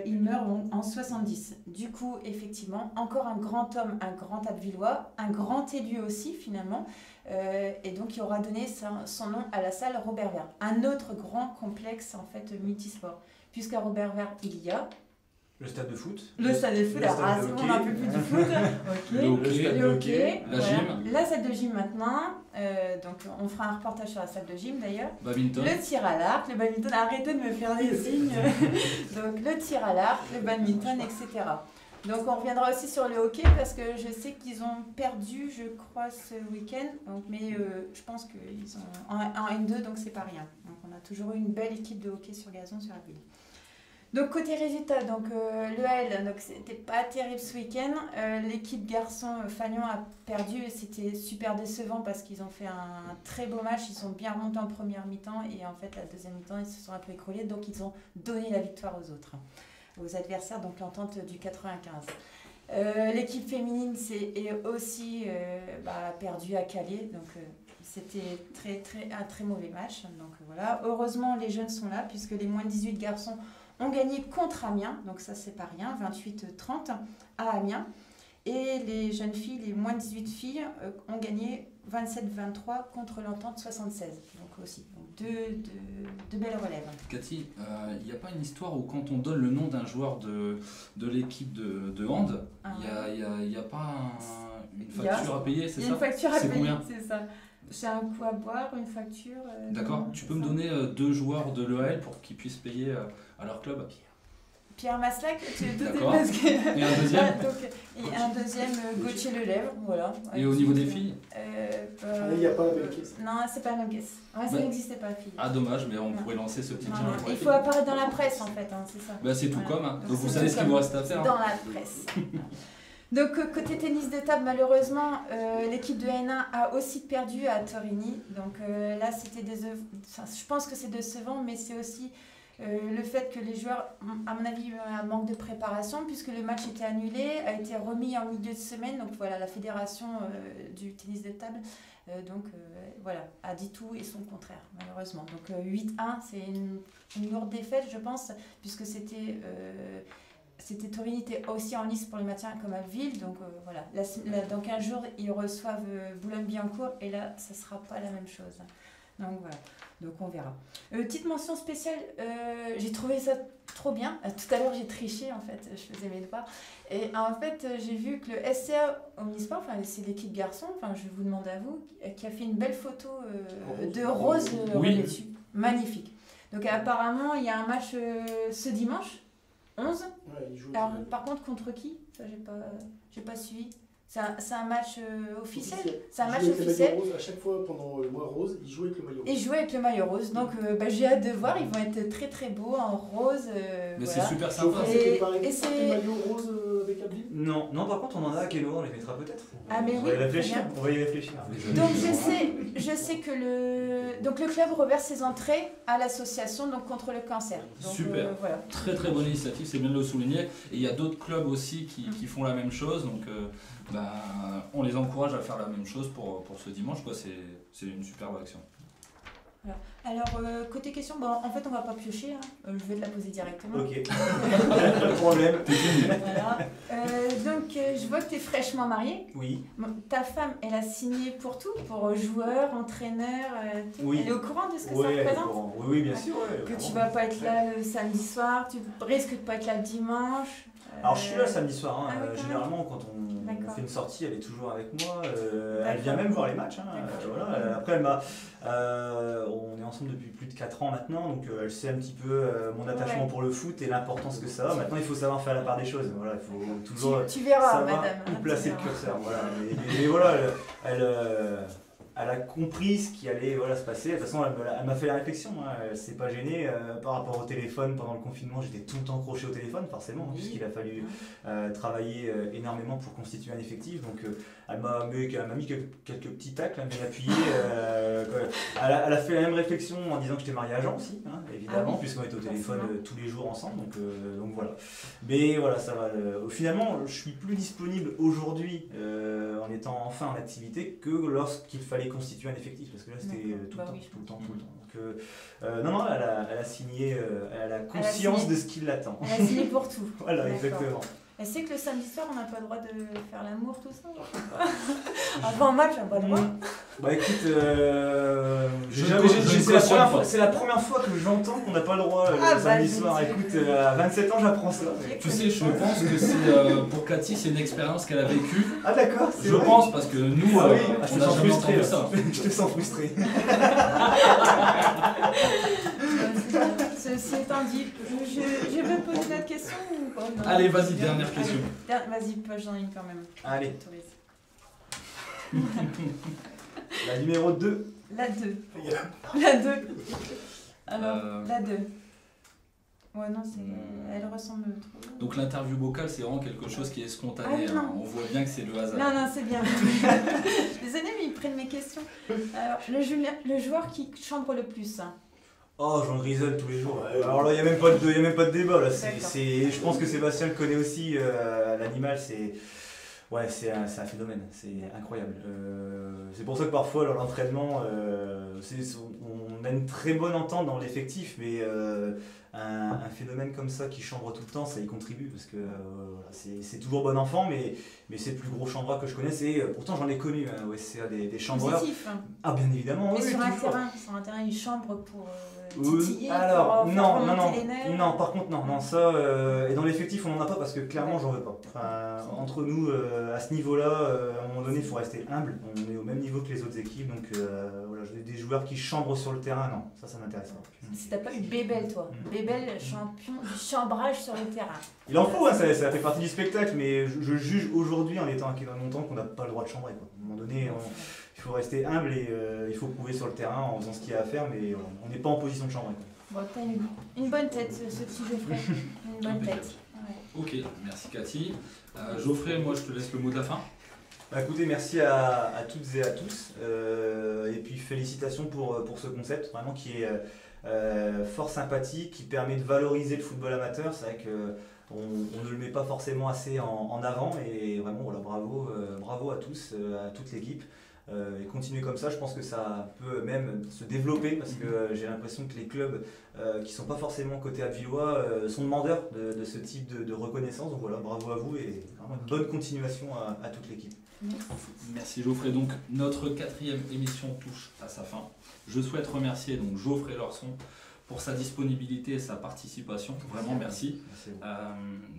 Il meurt en 70. Du coup, effectivement, encore un grand homme, un grand Abbevillois, un grand élu aussi finalement, et donc il aura donné son nom à la salle Robert Vert. Un autre grand complexe en fait multisport, puisqu'à Robert Vert il y a le stade de foot. Le stade de foot, alors c'est bon, on n'a un peu plus du foot. Le hockey, la gym. La salle de gym maintenant. Donc on fera un reportage sur la salle de gym d'ailleurs. Badminton. Le tir à l'arc, le badminton. Arrêtez de me faire des signes. Donc le tir à l'arc, le badminton, etc. Donc on reviendra aussi sur le hockey parce que je sais qu'ils ont perdu, je crois, ce week-end. Mais je pense qu'ils sont en N2, donc c'est pas rien. Donc on a toujours eu une belle équipe de hockey sur gazon sur la ville. Donc côté résultat, le L, donc c'était pas terrible ce week-end. L'équipe garçon Fagnon a perdu et c'était super décevant parce qu'ils ont fait un très beau match. Ils sont bien remontés en première mi-temps et en fait la deuxième mi-temps ils se sont un peu écroulés, donc ils ont donné la victoire aux autres, aux adversaires, donc l'entente du 95. L'équipe féminine est aussi perdue à Calais, donc c'était un très mauvais match. Donc voilà, heureusement les jeunes sont là puisque les moins de 18 garçons ont gagné contre Amiens, donc ça c'est pas rien, 28-30 à Amiens. Et les jeunes filles, les moins de 18 filles, ont gagné 27-23 contre l'entente 76. Donc aussi, deux belles relèves. Cathy, il n'y a pas une histoire où quand on donne le nom d'un joueur de l'équipe de hand, il n'y a pas une facture à payer, c'est ça? Il y a une facture à payer, combien? c'est ça. C'est un coup à boire, une facture. D'accord. Tu peux me donner 2 joueurs de l'EAL pour qu'ils puissent payer à leur club? Pierre Maslac, d'accord. Et un deuxième Et un deuxième, Gauthier Lelèvre, voilà. Et au niveau des filles il n'y a pas la même caisse. Non, c'est pas la même caisse. Ouais, ça n'existait pas, filles. Ah, dommage, mais on pourrait lancer ce petit challenge. Il faut apparaître dans la presse, en fait, c'est ça. C'est tout comme. Donc vous savez ce qu'il vous reste à faire. Dans la presse. Donc côté tennis de table, malheureusement, l'équipe de N1 a aussi perdu à Torini. Donc là, c'était je pense que c'est décevant, mais c'est aussi le fait que les joueurs, à mon avis, eu un manque de préparation puisque le match était annulé, a été remis en milieu de semaine. Donc voilà, la fédération du tennis de table a dit tout et son contraire, malheureusement. Donc 8-1, c'est une lourde défaite, je pense, puisque c'était Torini était aussi en lice pour le maintien comme Abbeville, donc voilà. Dans 15 jours, ils reçoivent Boulogne-Billancourt et là, ça ne sera pas la même chose. Donc voilà, donc on verra. Petite mention spéciale, j'ai trouvé ça trop bien. Tout à l'heure, j'ai triché en fait, je faisais mes devoirs. Et en fait, j'ai vu que le SCA Omnisport, c'est l'équipe garçon, je vous demande à vous, qui a fait une belle photo de Rose dessus. Magnifique. Donc apparemment, il y a un match ce dimanche. 11. Alors, par contre, contre qui? Ça, j'ai pas suivi. C'est un match officiel. C'est un match officiel. À chaque fois, pendant le mois rose, ils jouent avec le maillot rose. Ils jouent avec le maillot rose. Donc, j'ai hâte de voir. Ils vont être très très beaux en rose. Mais c'est super sympa. Et c'est des maillots roses avec Abbeville? Non, par contre, on en a à Keno, on les mettra peut-être. Ah, mais on va y réfléchir. Donc, je sais que le club reverse ses entrées à l'association contre le cancer. Donc, super. Voilà. Très très bonne initiative, c'est bien de le souligner. Et il y a d'autres clubs aussi qui font la même chose. Donc, on les encourage à faire la même chose pour ce dimanche. C'est une superbe action. Voilà. Alors, côté question, en fait, on va pas piocher. Je vais te la poser directement. Ok. Pas de problème. Voilà. Donc, je vois que tu es fraîchement mariée. Oui. Ta femme, elle a signé pour tout, pour joueur, entraîneur. Oui. Elle est au courant de ce que ça représente? Oui, bien sûr. Que tu vas pas être là le samedi soir, tu risques de pas être là le dimanche. Alors, je suis là le samedi soir. oui, généralement, quand on fait une sortie, elle est toujours avec moi. Elle vient même voir les matchs. Voilà. Après, on est ensemble depuis plus de 4 ans maintenant, donc elle sait un petit peu mon attachement pour le foot et l'importance que ça a. Maintenant, il faut savoir faire la part des choses. Voilà, il faut toujours tu verras, savoir madame, où placer le curseur. Voilà. Et voilà, elle a compris ce qui allait voilà, se passer. De toute façon, elle m'a fait la réflexion. Hein. Elle s'est pas gênée par rapport au téléphone. Pendant le confinement, j'étais tout le temps accroché au téléphone, forcément, oui. Puisqu'il a fallu travailler énormément pour constituer un effectif. Donc, elle m'a mis quelques petits tacles, elle m'a appuyé. Elle a fait la même réflexion en disant que j'étais marié à Jean aussi, hein, évidemment, puisqu'on était au téléphone tous les jours ensemble. Donc voilà. Mais voilà, ça va. Finalement, je suis plus disponible aujourd'hui en étant enfin en activité que lorsqu'il fallait constituer un effectif, parce que là c'était tout le temps. Donc non, elle a signé, elle a conscience de ce qui l'attend. Elle a signé pour tout. Voilà, exactement. Elle sait que le samedi soir on n'a pas le droit de faire l'amour, tout ça. Avant un match, on n'a pas le droit. Bah écoute, c'est la première fois que j'entends qu'on n'a pas le droit le samedi soir. Écoute, à 27 ans j'apprends ça. Tu sais, je pense que c'est pour Cathy, c'est une expérience qu'elle a vécue. Ah d'accord. Je pense parce que nous, on a jamais entendu ça. Je te sens frustré. Ceci étant dit, je veux poser d'autres questions ou pas? Non. Allez, vas-y, dernière question. Vas-y, j'en ai une quand même. Allez. La numéro 2. La 2. La 2. Alors, la 2. Ouais, non, elle ressemble trop. Donc l'interview vocale, c'est vraiment quelque chose qui est spontané. Ah, on voit bien que c'est le hasard. Non, c'est bien. Désolée, mais ils prennent mes questions. Alors, le joueur qui chambre le plus. Oh, j'en grisole tous les jours. Alors là, il n'y a même pas de débat. Là. Je pense que Sébastien le connaît aussi. L'animal, c'est un phénomène. C'est incroyable. C'est pour ça que parfois, dans l'entraînement, on a une très bonne entente dans l'effectif, mais un phénomène comme ça qui chambre tout le temps, ça y contribue parce que c'est toujours bon enfant, mais c'est le plus gros chambreur que je connaisse. Et pourtant, j'en ai connu au SCA des chambreurs. Positif. Ah, bien évidemment. Mais oui, sur un terrain, ils chambrent pour titiller. Alors, pour non, par contre, non, ça, et dans l'effectif, on n'en a pas parce que clairement, j'en veux pas. Enfin, entre nous, à ce niveau-là, à un moment donné, il faut rester humble. On est au même niveau que les autres équipes, donc voilà, j'ai des joueurs qui chambrent sur le terrain, non, ça m'intéresse pas. Si t'as pas eu Bébel, toi, Bébel, champion du chambrage sur le terrain. Il en faut, hein, ça fait partie du spectacle, mais je juge aujourd'hui, en étant acquis dans mon temps, qu'on n'a pas le droit de chambrer. Quoi. À un moment donné, il faut rester humble et il faut prouver sur le terrain en faisant ce qu'il y a à faire, mais on n'est pas en position de chambrer. Quoi. Bon, t'as une bonne tête, ce petit Geoffrey. Une bonne tête. Ouais. Ok, merci Cathy. Geoffrey, moi je te laisse le mot de la fin. Bah, écoutez, merci à toutes et à tous. Et puis félicitations pour ce concept, vraiment qui est fort sympathique, qui permet de valoriser le football amateur. C'est vrai qu'on ne le met pas forcément assez en avant. Et vraiment, voilà, bravo à tous, à toute l'équipe. Et continuer comme ça, je pense que ça peut même se développer parce que j'ai l'impression que les clubs qui ne sont pas forcément côté Abbevillois sont demandeurs de ce type de reconnaissance. Donc voilà, bravo à vous et vraiment une bonne continuation à toute l'équipe. Merci Geoffrey. Donc notre 4e émission touche à sa fin. Je souhaite remercier donc Geoffrey Lorson pour sa disponibilité et sa participation. Vraiment merci.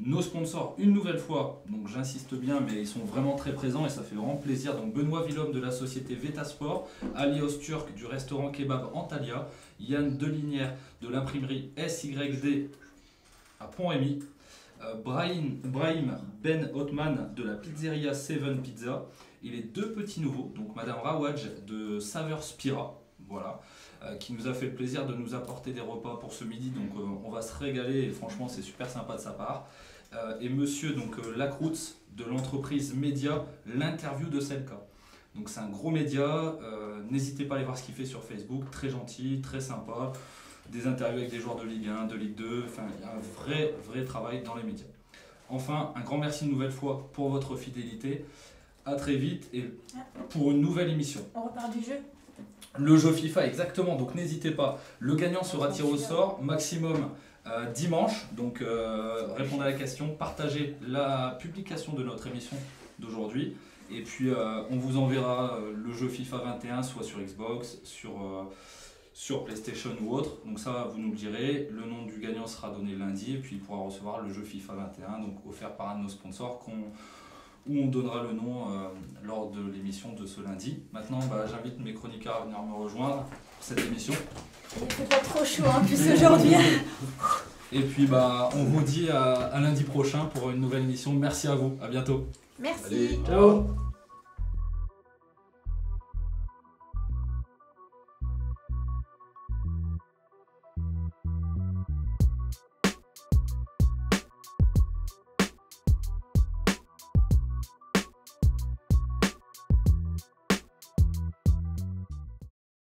Nos sponsors, une nouvelle fois, donc j'insiste bien, mais ils sont vraiment très présents et ça fait vraiment plaisir. Donc Benoît Villhomme de la société Vetasport, Alios Turc du restaurant Kebab Antalya, Yann Delinière de l'imprimerie SYD à Pont-Rémy, Brahim Ben Othman de la pizzeria Seven Pizza et les 2 petits nouveaux, donc Madame Rawaj de Saveur Spira, voilà, qui nous a fait le plaisir de nous apporter des repas pour ce midi, donc on va se régaler et franchement c'est super sympa de sa part. Et monsieur donc Lacroutz de l'entreprise Média, l'interview de Selka. Donc c'est un gros média, n'hésitez pas à aller voir ce qu'il fait sur Facebook, très gentil, très sympa. Des interviews avec des joueurs de Ligue 1, de Ligue 2, enfin il y a un vrai travail dans les médias. Enfin, un grand merci une nouvelle fois pour votre fidélité. À très vite et pour une nouvelle émission. On repart du jeu. Le jeu FIFA, exactement, donc n'hésitez pas. Le gagnant sera tiré au sort, maximum dimanche. Donc répondez à la question, partagez la publication de notre émission d'aujourd'hui. Et puis on vous enverra le jeu FIFA 21, soit sur Xbox, sur PlayStation ou autre, donc ça vous nous le direz. Le nom du gagnant sera donné lundi et puis il pourra recevoir le jeu FIFA 21, donc offert par un de nos sponsors où on donnera le nom lors de l'émission de ce lundi. Maintenant j'invite mes chroniqueurs à venir me rejoindre pour cette émission. Il fait pas trop chaud en plus aujourd'hui. Et puis on vous dit à lundi prochain pour une nouvelle émission. Merci à vous, à bientôt. Merci. Allez, ciao.